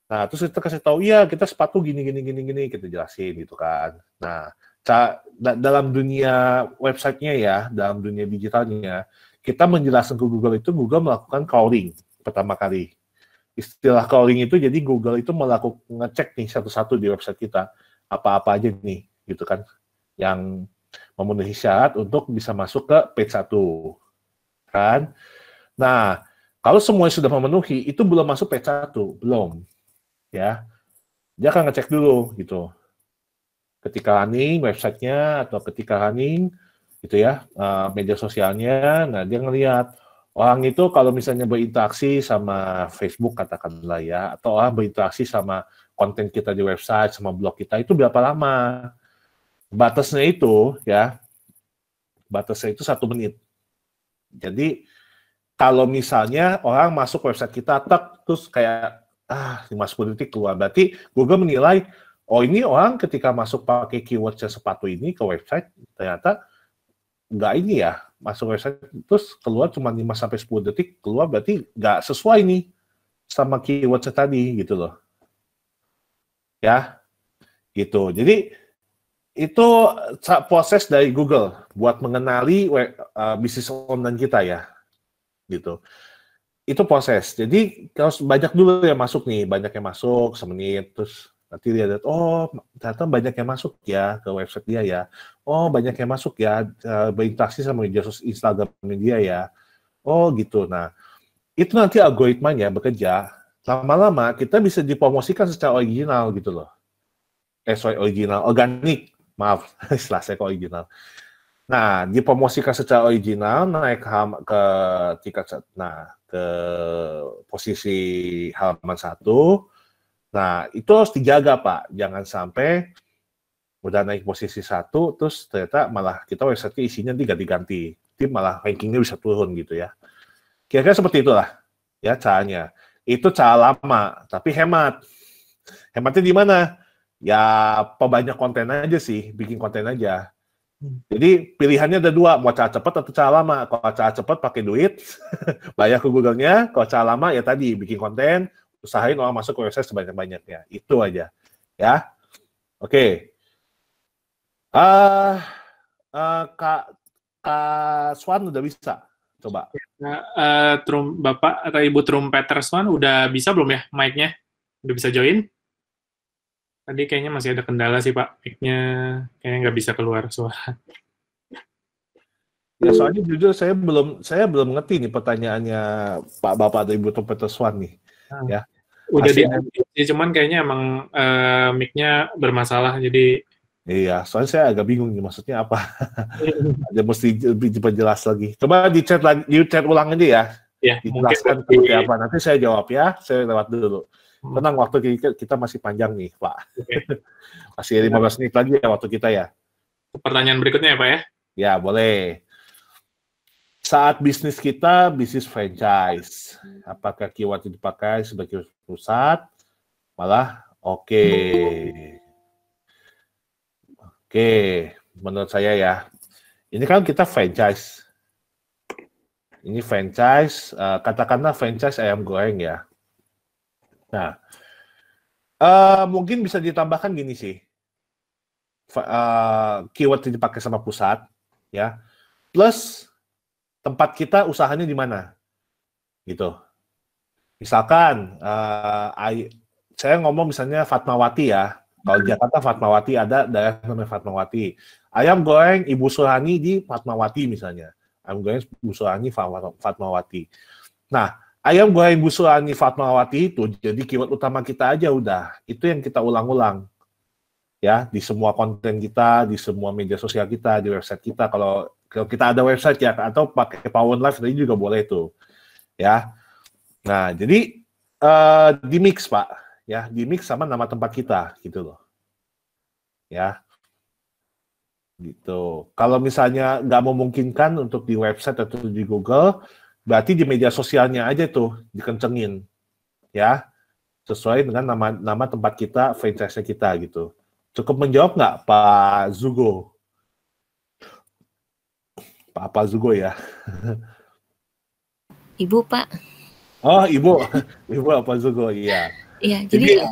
Nah, terus kita kasih tahu, iya kita sepatu gini, kita jelasin gitu kan. Nah, dalam dunia websitenya ya, dalam dunia digitalnya, kita menjelaskan ke Google itu, Google melakukan crawling pertama kali. Istilah crawling itu, jadi Google itu ngecek nih satu-satu di website kita, apa-apa aja nih, gitu kan, yang memenuhi syarat untuk bisa masuk ke page 1. Kan? Nah, kalau semuanya sudah memenuhi, itu belum masuk page 1, belum. Ya, dia akan ngecek dulu gitu. Ketika running websitenya atau ketika running gitu ya media sosialnya, nah dia ngelihat orang itu kalau misalnya berinteraksi sama Facebook katakanlah ya, atau orang berinteraksi sama konten kita di website sama blog kita itu berapa lama? Batasnya itu ya, batasnya itu 1 menit. Jadi kalau misalnya orang masuk website kita terus kayak 5-10 detik keluar. Berarti Google menilai, oh ini orang ketika masuk pakai keyword sepatu ini ke website, ternyata nggak ini ya, masuk website, terus keluar cuma 5-10 detik, keluar berarti nggak sesuai nih sama keyword tadi, gitu loh. Ya, gitu. Jadi, itu proses dari Google buat mengenali bisnis online kita ya, gitu. Itu proses. Jadi kalau banyak dulu yang masuk nih, banyak yang masuk semenit, terus nanti dia lihat, oh ternyata banyak yang masuk ya ke website dia ya. Oh banyak yang masuk ya, berinteraksi sama media sosial Instagram dia ya. Oh gitu. Nah itu nanti algoritmanya bekerja. Lama-lama kita bisa dipromosikan secara original gitu loh. Original, organik. Maaf, istilah saya kok original. Nah, dipromosikan secara original, naik ke tingkat, ke posisi halaman 1. Nah, itu harus dijaga, Pak. Jangan sampai udah naik posisi 1, terus ternyata malah kita website isinya diganti-ganti. Jadi malah rankingnya bisa turun gitu ya. Kira-kira seperti itulah ya caranya. Itu cara lama, tapi hemat. Hematnya di mana? Ya, perbanyak konten aja sih, bikin konten aja. Jadi pilihannya ada 2, mau cara cepat atau cara lama. Kalau cara cepat pakai duit, bayar ke Google-nya. Kalau cara lama ya tadi bikin konten, usahain orang masuk ke website sebanyak-banyaknya. Itu aja, ya. Oke. Kak Swan udah bisa, coba. Bapak atau Ibu Trumpeter Swan udah bisa belum ya mic-nya? Udah bisa join? Tadi kayaknya masih ada kendala sih Pak, mic-nya kayaknya nggak bisa keluar suara. Ya soalnya jujur saya belum ngerti nih pertanyaannya Pak Bapak atau Ibu Trumpeter Swan nih. Ya. Udah cuman kayaknya emang mic-nya bermasalah jadi. Iya, soalnya saya agak bingung nih maksudnya apa. Ada mesti lebih diperjelas lagi. Coba di chat ulang aja ya. Ya, dijelaskan seperti apa. Nanti saya jawab ya. Saya lewat dulu. Tenang, waktu kita masih panjang nih, Pak. Okay. Masih 15 menit lagi ya waktu kita ya. Pertanyaan berikutnya ya, Pak ya? Ya, boleh. saat bisnis kita bisnis franchise, apakah keyword itu dipakai sebagai pusat? Malah oke, menurut saya ya. Ini kan kita franchise. Ini franchise, katakanlah franchise ayam goreng ya. Nah, mungkin bisa ditambahkan gini sih. Keyword yang dipakai sama pusat, ya. Plus tempat kita usahanya di mana, gitu. Misalkan saya ngomong misalnya Fatmawati ya. Kalau di Jakarta Fatmawati, ada daerah namanya Fatmawati. Ayam goreng Ibu Surani di Fatmawati misalnya. Ayam goreng Ibu Surani Fatmawati. Nah, ayam goreng Ibu Surani Fatmawati itu jadi keyword utama kita aja udah. Itu yang kita ulang-ulang. Ya, di semua konten kita, di semua media sosial kita, di website kita. Kalau kita ada website ya, atau pakai Pawon Live tadi juga boleh tuh. Ya. Nah, jadi di mix Pak, ya, di mix sama nama tempat kita gitu loh. Ya. Gitu. Kalau misalnya nggak memungkinkan untuk di website atau di Google, berarti di media sosialnya aja tuh dikencengin. Ya. Sesuai dengan nama tempat kita, franchise kita gitu. Cukup menjawab nggak Pak Zugo? Pak Zugo ya. Ibu, Pak. Oh, Ibu. Ibu Pak Zugo, iya. Iya, jadi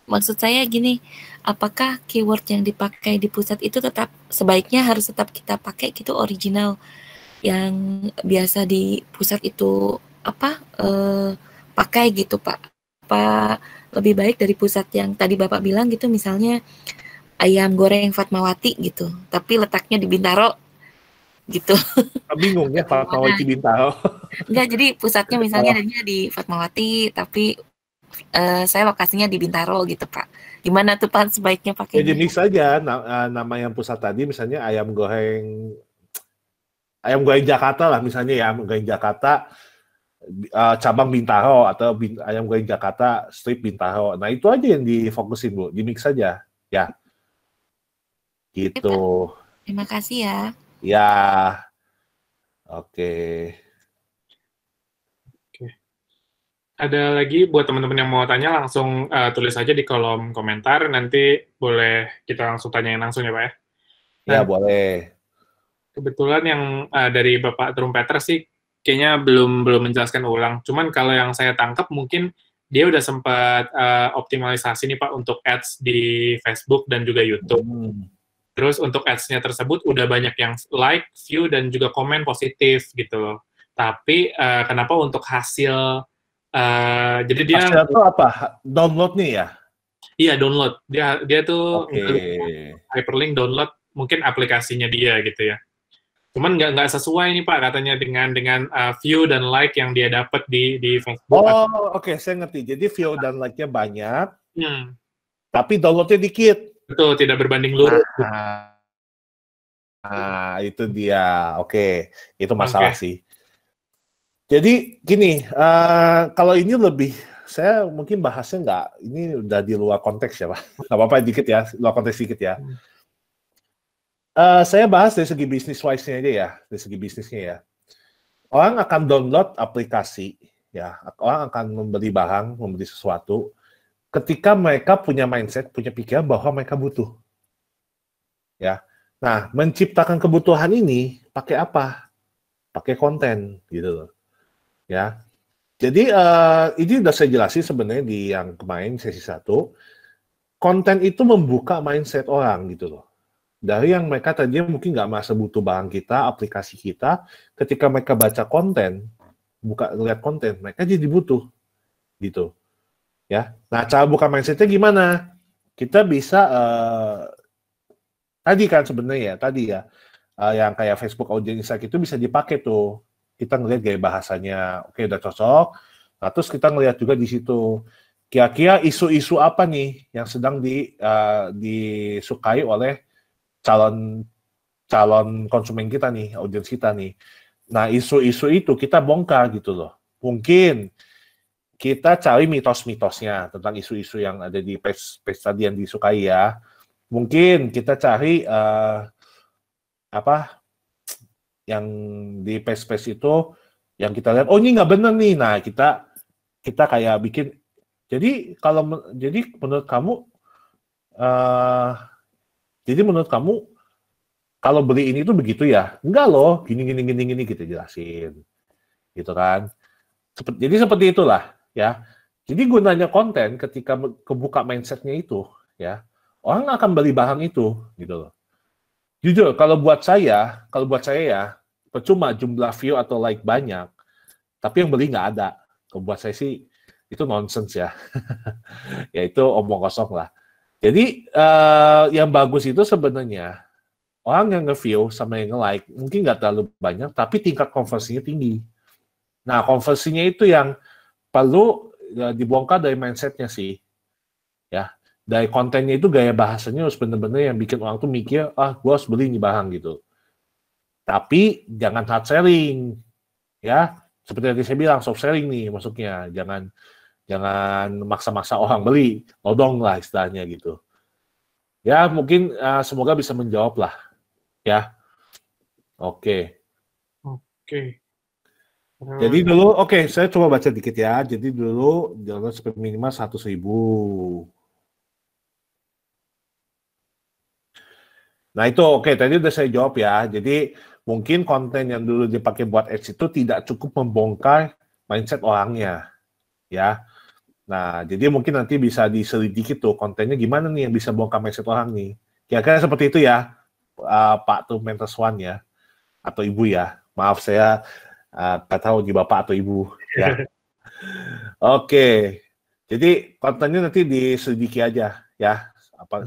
maksud saya gini, apakah keyword yang dipakai di pusat itu sebaiknya harus tetap kita pakai gitu original yang biasa di pusat itu pakai gitu Pak? Apa lebih baik dari pusat yang tadi Bapak bilang gitu, misalnya ayam goreng Fatmawati gitu, tapi letaknya di Bintaro gitu. Bingung ya Fatmawati Bintaro. Enggak, jadi pusatnya misalnya adanya di Fatmawati, tapi saya lokasinya di Bintaro gitu Pak. Gimana tuh Pak sebaiknya pakai? Ya mix saja nama yang pusat tadi misalnya ayam goreng Jakarta lah misalnya ya, ayam goreng Jakarta cabang Bintaro atau ayam goreng Jakarta strip Bintaro. Nah, itu aja yang difokusin Bu, di mix saja ya. Gitu. Terima kasih ya. Ya. Oke. Ada lagi buat teman-teman yang mau tanya, langsung tulis aja di kolom komentar, nanti boleh kita langsung tanyain langsung ya Pak ya? Ya, boleh. Kebetulan yang dari Bapak Trumpeter sih, kayaknya belum menjelaskan ulang. Cuman kalau yang saya tangkap, mungkin dia udah sempat optimalisasi nih Pak untuk ads di Facebook dan juga YouTube. Terus untuk ads-nya tersebut udah banyak yang like, view, dan juga komen positif gitu loh. Tapi kenapa untuk hasil jadi dia hasil itu apa? Download nih ya? Iya, download. Dia tuh hyperlink download mungkin aplikasinya dia gitu ya. Cuman nggak sesuai nih Pak katanya dengan view dan like yang dia dapat di Facebook. Oh, oke, saya ngerti. Jadi view dan like-nya banyak, tapi download-nya dikit. Betul, tidak berbanding lurus. Itu dia. Oke, itu masalah sih. Jadi gini, kalau ini lebih, saya mungkin bahasnya ini udah di luar konteks ya Pak. Nggak apa-apa dikit ya, luar konteks dikit ya. Saya bahas dari segi bisnis wise-nya aja ya, dari segi bisnisnya ya. Orang akan download aplikasi, ya, orang akan membeli barang, membeli sesuatu, ketika mereka punya mindset, punya pikiran bahwa mereka butuh. Ya, nah menciptakan kebutuhan ini pakai apa? Pakai konten, gitu loh. Ya, jadi ini udah saya jelasin sebenarnya di yang kemarin sesi 1. Konten itu membuka mindset orang gitu loh. Dari yang mereka tadinya mungkin nggak merasa butuh barang kita, aplikasi kita, ketika mereka baca konten, lihat konten, mereka jadi butuh gitu. Ya, nah cara buka mindsetnya gimana? Kita bisa tadi kan sebenarnya yang kayak Facebook Audience Insight itu bisa dipakai tuh. Kita ngelihat gaya bahasanya, oke udah cocok. Nah, terus kita ngelihat juga di situ kira-kira isu-isu apa nih yang sedang disukai oleh calon konsumen kita nih, audiens kita nih. Nah, isu-isu itu kita bongkar gitu loh. Mungkin kita cari mitos-mitosnya tentang isu-isu yang ada di page tadi yang disukai ya. Mungkin kita cari yang di page-page itu yang kita lihat, oh ini nggak bener nih. Nah, kita kayak bikin. Jadi menurut kamu, kalau beli ini tuh begitu ya? Enggak loh, gini kita jelasin, gitu kan? Jadi seperti itulah, ya. Jadi gunanya konten ketika kebuka mindsetnya itu, ya, orang akan beli barang itu, gitu loh. Jujur, kalau buat saya ya, percuma jumlah view atau like banyak, tapi yang beli nggak ada. Kalau buat saya sih, itu nonsense ya. Ya itu omong kosong lah. Jadi, yang bagus itu sebenarnya, orang yang nge-view sama yang nge-like, mungkin nggak terlalu banyak, tapi tingkat konversinya tinggi. Nah, konversinya itu yang perlu dibongkar dari mindsetnya sih. Ya, dari kontennya itu gaya bahasanya harus benar-benar yang bikin orang tuh mikir, gue harus beli ini barang gitu. Tapi jangan hard selling, ya. Seperti yang saya bilang, soft selling nih masuknya. Jangan maksa-maksa orang beli, nodong lah istilahnya gitu. Ya, mungkin semoga bisa menjawab lah, ya. Oke. Jadi dulu, saya coba baca dikit ya. Jadi dulu download sampai minimal 100.000. Nah itu tadi udah saya jawab ya. Jadi mungkin konten yang dulu dipakai buat ads itu tidak cukup membongkar mindset orangnya, ya. Nah jadi mungkin nanti bisa diselidiki tuh kontennya gimana nih yang bisa bongkar mindset orang nih. Kira-kira seperti itu ya, Pak tuh Mentors One ya, atau Ibu ya. Maaf saya nggak tahu di Bapak atau Ibu ya. Jadi kontennya nanti diselidiki aja ya,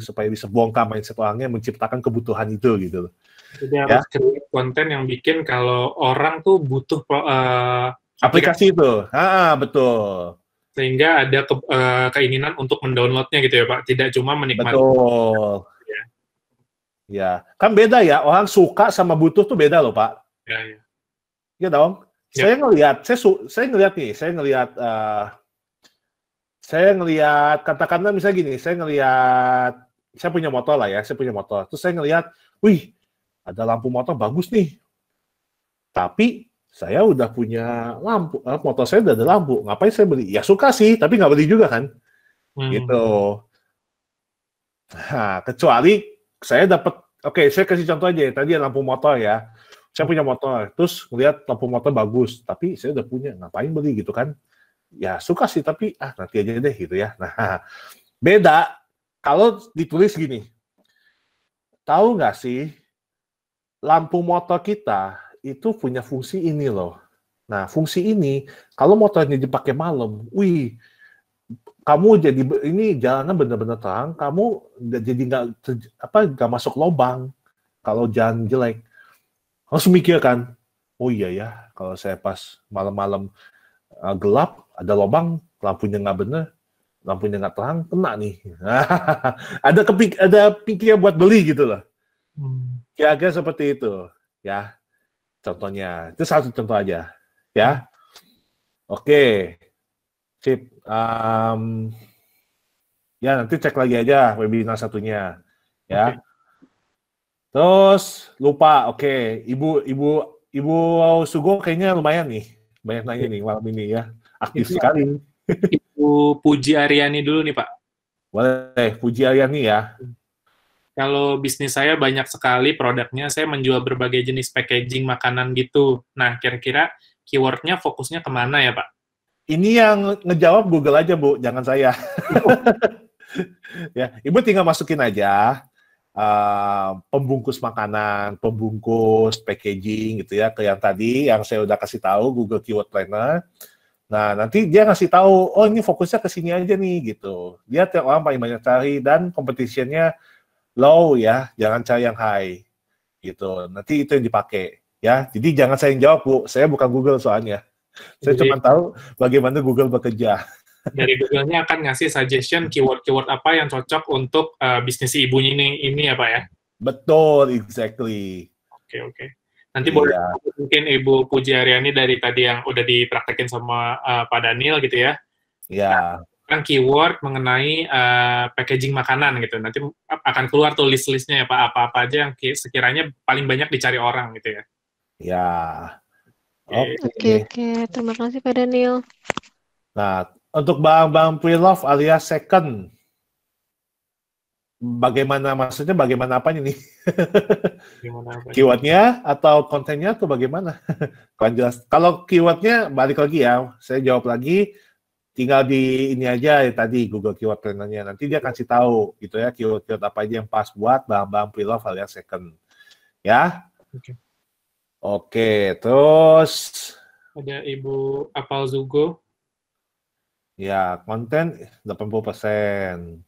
supaya bisa bongkar mindset orangnya, menciptakan kebutuhan itu gitu. Jadi harus create konten yang bikin kalau orang tuh butuh aplikasi itu. Betul. Sehingga ada keinginan untuk mendownloadnya gitu ya Pak, tidak cuma menikmati. Betul. Ya, kan beda ya, orang suka sama butuh tuh beda loh Pak. Ya. Iya dong. Ya. Saya ngelihat katakanlah misalnya gini, saya punya motor lah ya, terus saya ngelihat, wih, ada lampu motor bagus nih. Tapi saya udah punya lampu, motor saya udah ada lampu, ngapain saya beli? Ya suka sih, tapi nggak beli juga kan. Gitu. Nah, kecuali saya dapat, saya kasih contoh aja, tadi lampu motor ya. Saya punya motor, terus ngeliat lampu motor bagus, tapi saya udah punya, ngapain beli gitu kan? Ya suka sih, tapi nanti aja deh gitu ya. Nah, beda kalau ditulis gini, tahu nggak sih lampu motor kita itu punya fungsi ini loh. Nah, fungsi ini kalau motornya dipakai malam, wih, kamu jadi ini jalanan benar-benar terang, kamu jadi nggak masuk lubang kalau jalan jelek. Langsung mikir kan, oh iya ya, kalau saya pas malam-malam gelap, ada lubang, lampunya nggak bener, lampunya nggak terang, kena nih. Ada pikiran buat beli gitu loh. Kira-kira seperti itu, ya. Contohnya, itu satu contoh aja, ya. Oke, sip. Ya nanti cek lagi aja webinar satunya, ya. Terus lupa, Ibu Sugo kayaknya lumayan nih, banyak nanya nih malam ini ya, aktif sekali. Ibu Puji Aryani dulu nih Pak. Boleh, Puji Aryani ya. Kalau bisnis saya banyak sekali produknya, saya menjual berbagai jenis packaging makanan gitu. Nah, kira-kira keywordnya fokusnya kemana ya Pak? Ini yang ngejawab Google aja Bu, jangan saya. Ya, Ibu tinggal masukin aja. Pembungkus makanan, pembungkus, packaging gitu ya, ke yang tadi yang saya udah kasih tahu Google Keyword Planner. Nah, nanti dia ngasih tahu, oh ini fokusnya ke sini aja nih gitu. Dia tiap orang paling banyak cari dan competition-nya low ya, jangan cari yang high gitu. Nanti itu yang dipakai ya. Jadi jangan saya yang jawab Bu, saya bukan Google soalnya. Saya cuma tahu bagaimana Google bekerja. Dari Google-nya akan ngasih suggestion keyword-keyword apa yang cocok untuk bisnis ibunya ini ya Pak ya? Betul, exactly. Oke. Nanti boleh mungkin Ibu Puji Aryani dari tadi yang udah dipraktekin sama Pak Daniel gitu ya? Iya. Kan keyword mengenai packaging makanan gitu. Nanti akan keluar tuh list-listnya ya Pak, apa-apa aja yang sekiranya paling banyak dicari orang gitu ya? Ya. Oke. Terima kasih Pak Daniel. Nah, untuk barang-barang pre-love alias second, bagaimana maksudnya? Bagaimana apanya nih? Keywordnya atau kontennya tuh bagaimana? Kan jelas. Kalau keywordnya balik lagi ya, saya jawab lagi. Tinggal di ini aja ya, tadi Google Keyword Planner-nya. Nanti dia kasih tahu gitu ya keyword apa aja yang pas buat barang-barang pre-love alias second. Ya. Oke, terus ada Ibu Apal Zugo. Ya, konten 80%.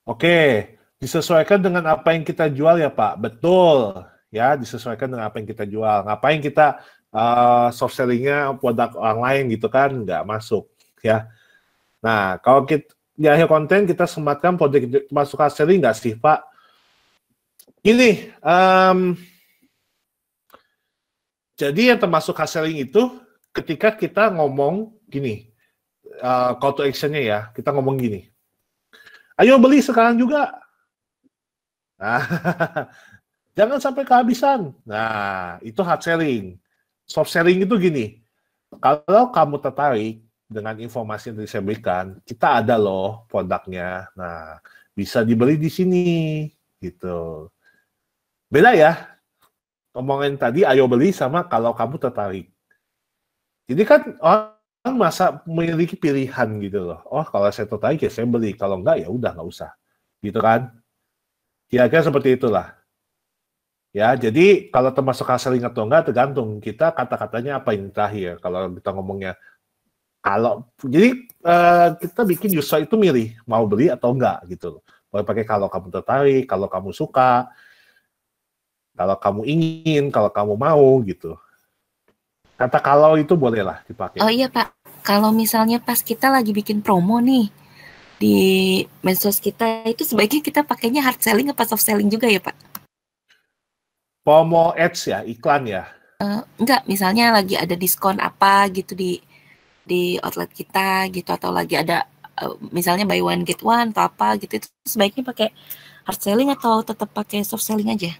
Oke, disesuaikan dengan apa yang kita jual ya Pak. Betul. Ya, disesuaikan dengan apa yang kita jual. Ngapain kita soft selling-nya produk orang lain gitu kan? Nggak masuk. Ya. Nah, kalau kita di akhir konten kita sematkan produk itu masuk hard selling nggak sih Pak? Gini, jadi yang termasuk hard selling itu ketika kita ngomong gini, call to action-nya ya, kita ngomong gini, ayo beli sekarang juga. Nah, jangan sampai kehabisan. Nah, itu hard selling. Soft selling itu gini, kalau kamu tertarik dengan informasi yang saya berikan, kita ada loh produknya. Nah, bisa dibeli di sini, gitu. Beda ya, ngomongin tadi ayo beli sama kalau kamu tertarik. Jadi kan orang masa memiliki pilihan gitu loh. Oh, kalau saya tertarik ya saya beli, kalau enggak ya udah nggak usah. Gitu kan? Kira-kira seperti itulah. Ya, jadi kalau termasuk hard selling atau enggak tergantung kita kata-katanya apa yang terakhir. Kalau kita ngomongnya jadi kita bikin user itu milih mau beli atau enggak gitu loh. Boleh pakai kalau kamu tertarik, kalau kamu suka, kalau kamu ingin, kalau kamu mau gitu. Kata kalau itu bolehlah dipakai. Oh iya Pak, kalau misalnya pas kita lagi bikin promo nih di medsos kita, itu sebaiknya kita pakainya hard selling apa soft selling juga ya Pak? Promo ads ya, iklan ya? Enggak, misalnya lagi ada diskon apa gitu di outlet kita gitu, atau lagi ada misalnya buy one get one atau apa gitu, itu sebaiknya pakai hard selling atau tetap pakai soft selling aja?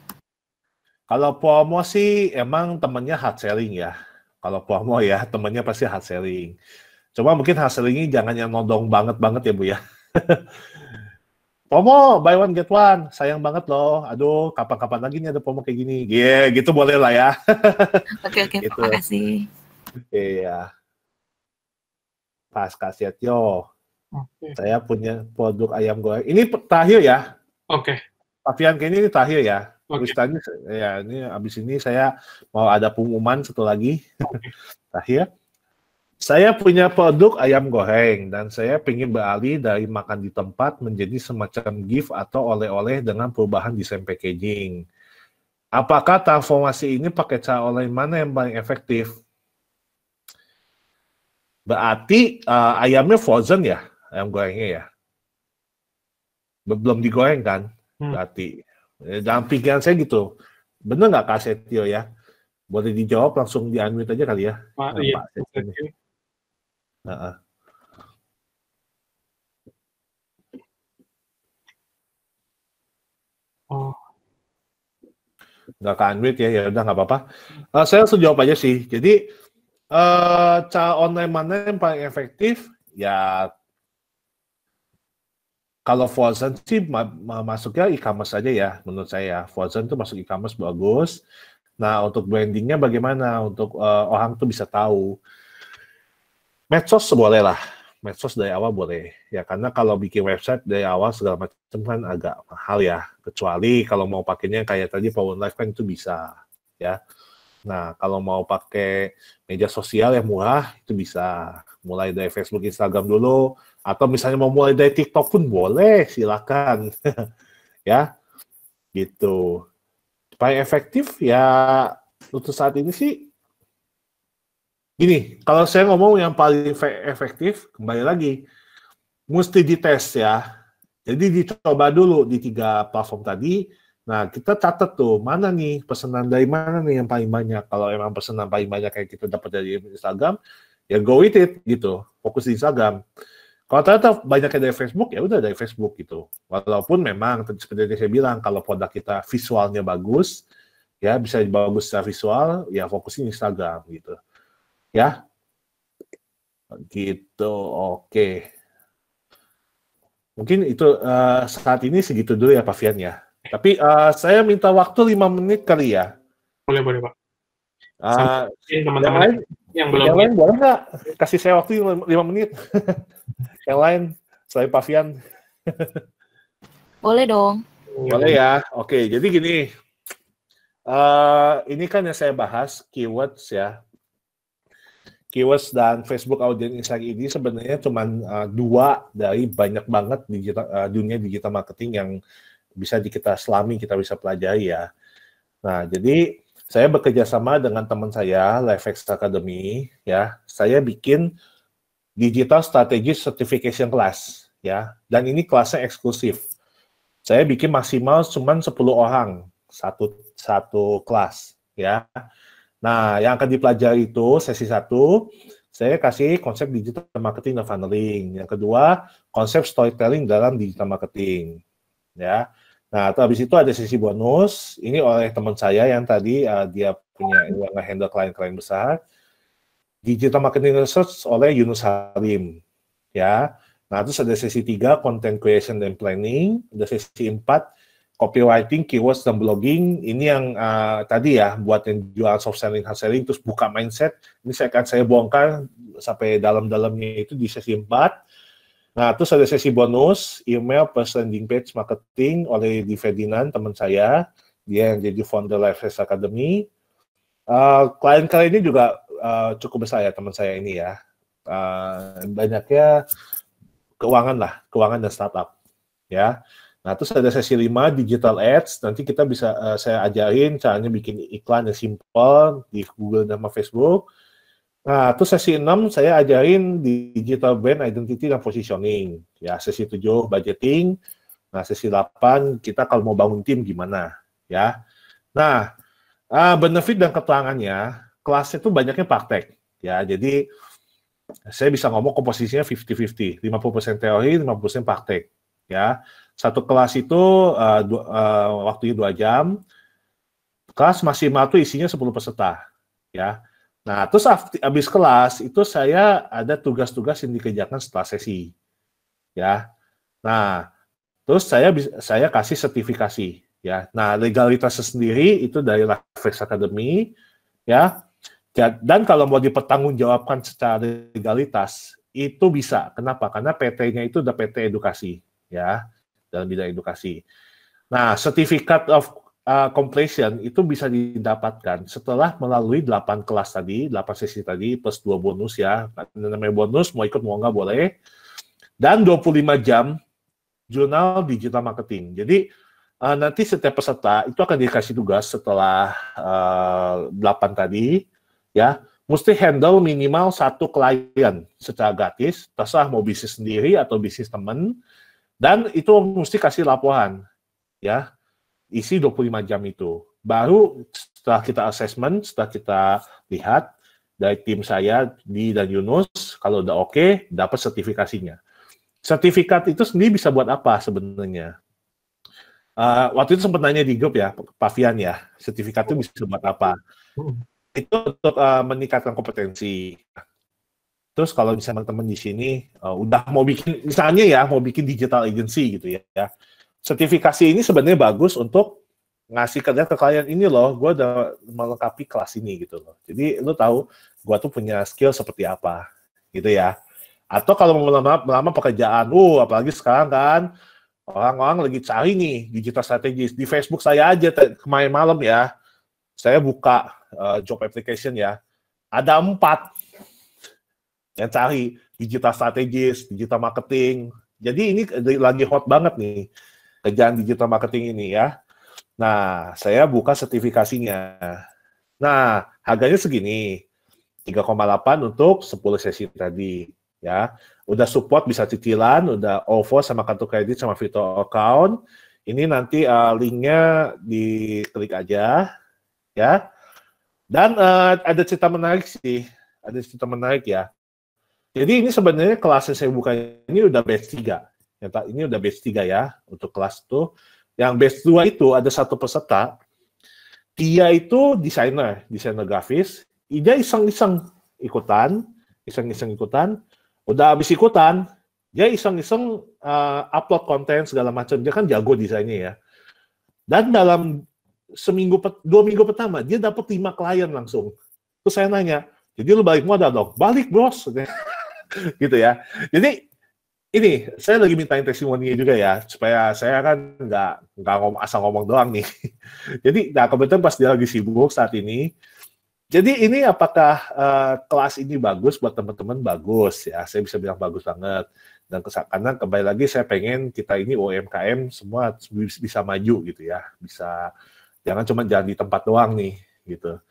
Kalau promo sih emang temennya hard selling ya. Kalau promo ya temennya pasti hard selling. Cuma mungkin hard selling ini jangan yang nodong banget ya Bu ya. Promo buy one get one, sayang banget loh. Aduh, kapan-kapan lagi nih ada promo kayak gini. Gitu boleh lah ya. Oke, gitu. Terima kasih. Iya. Pas kasih yo. Saya punya produk ayam goreng. Ini terakhir ya. Oke. Pavian kayaknya ini terakhir ya. Tadi ya ini abis ini saya mau ada pengumuman satu lagi. Terakhir. Saya punya produk ayam goreng dan saya ingin beralih dari makan di tempat menjadi semacam gift atau oleh-oleh dengan perubahan desain packaging. Apakah transformasi ini pakai cara online mana yang paling efektif? Berarti ayamnya frozen ya, ayam gorengnya ya? Belum digoreng kan? Berarti. Dalam pikiran saya gitu. Bener nggak Kak Setio ya? Boleh dijawab langsung di-unmute aja kali ya? Iya. Nggak ke-unmute ya udah nggak apa-apa. Saya langsung jawab aja sih. Jadi, cara online mana yang paling efektif? Ya, kalau Frozen sih masuknya e-commerce aja ya, menurut saya. Frozen tuh masuk e-commerce bagus. Nah, untuk brandingnya bagaimana? Untuk orang tuh bisa tahu. Medsos boleh lah. Medsos dari awal boleh. Ya, karena kalau bikin website dari awal segala macam kan agak mahal ya. Kecuali kalau mau pakainya kayak tadi Power Life kan itu bisa. Ya. Nah, kalau mau pakai media sosial yang murah, itu bisa. Mulai dari Facebook, Instagram dulu. Atau misalnya mau mulai dari TikTok pun boleh, silakan. Ya, gitu. Supaya efektif, ya untuk saat ini sih, gini, kalau saya ngomong yang paling efektif, kembali lagi, mesti dites ya. Jadi dicoba dulu di 3 platform tadi. Nah, kita catat tuh, mana nih pesanan dari mana nih yang paling banyak. Kalau emang pesanan paling banyak kayak kita dapat dari Instagram, ya go with it gitu. Fokus di Instagram. Kalau ternyata banyaknya dari Facebook, ya udah dari Facebook gitu. Walaupun memang seperti yang saya bilang, kalau produk kita visualnya bagus, ya bisa bagus secara visual, ya fokusin Instagram gitu. Ya, gitu. Oke. Mungkin itu saat ini segitu dulu ya Pak Fian ya. Tapi saya minta waktu 5 menit kali ya. Boleh Pak. Teman-teman yang lain boleh nggak kasih saya waktu 5 menit? Yang lain selain Pak Fian. Boleh dong. Boleh ya. Oke, jadi gini. Ini kan yang saya bahas keywords ya. Keywords dan Facebook Audience Insight ini sebenarnya cuma 2 dari banyak banget dunia digital marketing yang bisa kita selami, kita bisa pelajari ya. Nah, jadi saya bekerja sama dengan teman saya, LifeX Academy, ya. Saya bikin Digital Strategy Certification Class, ya. Dan ini kelasnya eksklusif. Saya bikin maksimal cuma 10 orang satu kelas, ya. Nah, yang akan dipelajari itu sesi 1, saya kasih konsep digital marketing dan funneling. Yang kedua, konsep storytelling dalam digital marketing. Ya. Nah, habis itu ada sesi bonus. Ini oleh teman saya yang tadi dia punya nge-handle klien-klien besar. Digital marketing research oleh Yunus Halim. Ya. Nah, terus ada sesi 3, content creation and planning. Ada sesi 4, copywriting, keywords, dan blogging. Ini yang tadi ya, buat yang jual soft selling, hard selling, terus buka mindset. Ini saya bongkar sampai dalam-dalamnya itu di sesi 4. Nah, terus ada sesi bonus, email plus landing page marketing oleh Di Ferdinand, teman saya. Dia yang jadi founder LifeX Academy. Klien-kliennya juga cukup besar ya, teman saya ini ya. Banyaknya keuangan dan startup. Ya. Nah, terus ada sesi 5, digital ads. Nanti kita bisa, saya ajarin caranya bikin iklan yang simple di Google dan Facebook. Nah, terus sesi 6, saya ajarin digital brand identity dan positioning. Ya, sesi 7, budgeting. Nah, sesi 8, kita kalau mau bangun tim gimana. Ya. Nah, benefit dan keterangannya, kelasnya itu banyaknya praktek. Ya, jadi saya bisa ngomong komposisinya 50-50. 50% teori, 50% praktek. Ya. Satu kelas itu waktunya 2 jam. Kelas maksimal itu isinya 10 peserta. Ya. Nah, terus habis kelas itu saya ada tugas-tugas yang dikerjakan setelah sesi. Ya. Nah, terus saya kasih sertifikasi. Ya. Nah, legalitasnya sendiri itu dari LifeX Academy. Ya. Dan kalau mau dipertanggungjawabkan secara legalitas, itu bisa. Kenapa? Karena PT-nya itu udah PT edukasi. Ya. Dalam bidang edukasi. Nah, certificate of completion itu bisa didapatkan setelah melalui 8 kelas tadi, 8 sesi tadi, plus 2 bonus ya. Namanya bonus, mau ikut mau nggak boleh. Dan 25 jam jurnal digital marketing. Jadi, nanti setiap peserta itu akan dikasih tugas setelah 8 tadi, ya, mesti handle minimal 1 klien secara gratis, terserah mau bisnis sendiri atau bisnis teman. Dan itu mesti kasih laporan, ya, isi 25 jam itu. Baru setelah kita assessment, setelah kita lihat dari tim saya, Di dan Yunus, kalau udah oke, dapat sertifikasinya. Sertifikat itu sendiri bisa buat apa sebenarnya? Waktu itu sempat nanya di grup ya, Pak Fian ya, sertifikat itu bisa buat apa? Itu untuk meningkatkan kompetensi. Terus kalau misalnya teman-teman di sini udah mau bikin, misalnya ya, mau bikin digital agency gitu ya. Sertifikasi ini sebenarnya bagus untuk ngasih kerja ke klien, ini loh, gue udah melengkapi kelas ini gitu loh. Jadi lo tahu gue tuh punya skill seperti apa gitu ya. Atau kalau mau melamar pekerjaan, apalagi sekarang kan orang-orang lagi cari nih digital strategis. Di Facebook saya aja kemarin malam ya, saya buka job application ya, ada 4 yang cari digital strategis, digital marketing. Jadi ini lagi hot banget nih, kerjaan digital marketing ini ya. Nah, saya buka sertifikasinya. Nah, harganya segini, 3,8 untuk 10 sesi tadi. Ya, udah support bisa cicilan, udah OVO sama kartu kredit sama virtual account. Ini nanti linknya diklik aja, ya. Dan ada cerita menarik sih, ada cerita menarik ya. Jadi ini sebenarnya kelas yang saya buka ini udah batch 3. Ini udah batch 3 ya untuk kelas itu. Yang batch 2 itu ada satu peserta. Dia itu desainer grafis. Dia iseng-iseng ikutan. Udah habis ikutan, dia iseng-iseng upload konten segala macam. Dia kan jago desainnya ya. Dan dalam 2 minggu pertama, dia dapat 5 klien langsung. Terus saya nanya, jadi lu balik modal dong? Balik, bos. Gitu ya. Jadi, ini, saya lagi mintain testimoni juga ya, supaya saya kan nggak asal ngomong doang nih. Jadi, kebetulan pas dia lagi sibuk saat ini, jadi ini apakah kelas ini bagus buat teman-teman? Bagus ya, saya bisa bilang bagus banget. Dan karena kembali lagi saya pengen kita ini UMKM semua bisa maju gitu ya, bisa jangan cuma jalan di tempat doang nih gitu.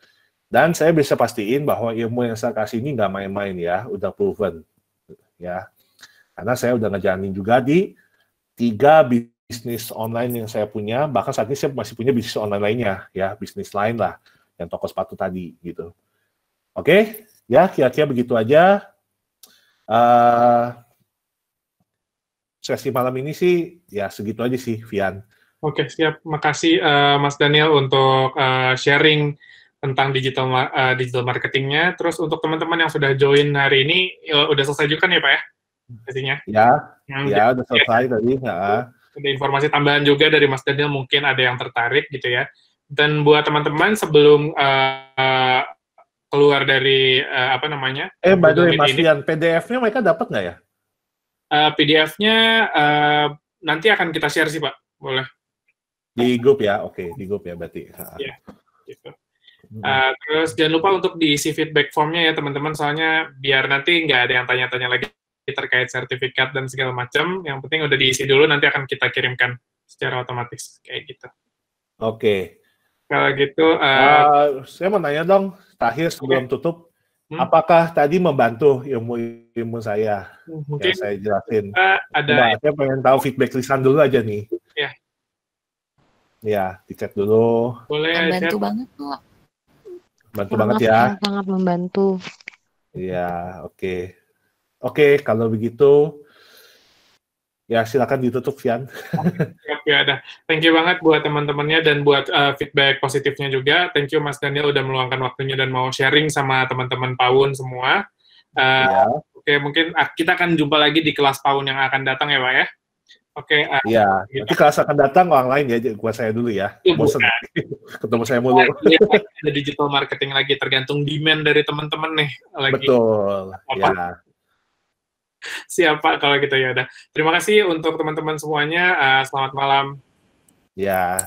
Dan saya bisa pastiin bahwa ilmu yang saya kasih ini nggak main-main ya, udah proven ya. Karena saya udah ngejalanin juga di 3 bisnis online yang saya punya, bahkan saat ini saya masih punya bisnis online lainnya ya, bisnis lain lah. Yang toko sepatu tadi gitu. Oke, ya kira-kira begitu aja. Sesi malam ini sih ya segitu aja sih, Vian. Oke, siap. Makasih Mas Daniel untuk sharing tentang digital marketingnya. Terus untuk teman-teman yang sudah join hari ini, udah selesai juga kan ya Pak ya? Sesinya? Ya, udah selesai tadi. Ada informasi tambahan juga dari Mas Daniel, mungkin ada yang tertarik gitu ya. Dan buat teman-teman sebelum keluar dari apa namanya? By the way, Mas Vian, PDF-nya mereka dapat nggak ya? PDF-nya nanti akan kita share sih Pak, boleh. Di grup ya, oke, di grup ya berarti. Iya, gitu. Terus jangan lupa untuk diisi feedback formnya ya teman-teman, soalnya biar nanti nggak ada yang tanya-tanya lagi terkait sertifikat dan segala macam. Yang penting udah diisi dulu, nanti akan kita kirimkan secara otomatis kayak gitu. Oke. Kalau gitu, saya mau nanya dong, terakhir sebelum tutup, apakah tadi membantu ilmu saya? Mungkin yang saya jelasin. Ada. Saya pengen tahu feedback lisan dulu aja nih. Ya. Ya, dicek dulu. Boleh. Membantu banget kok. Bantu banget ya. Sangat membantu. Iya, oke. Oke, kalau begitu. Ya, silakan ditutup, Vian. Ya, ada. Thank you banget buat teman-temannya dan buat feedback positifnya juga. Thank you Mas Daniel udah meluangkan waktunya dan mau sharing sama teman-teman PAUN semua. Oke, mungkin kita akan jumpa lagi di kelas PAUN yang akan datang ya Pak ya. Oke. Iya, nanti kelas akan datang orang lain ya, gua saya dulu ya. Bosan ketemu saya mulu. Ada digital marketing lagi, tergantung demand dari teman-teman nih. Betul, ya. Siapa kalau gitu ya udah. Terima kasih untuk teman-teman semuanya. Selamat malam. Ya.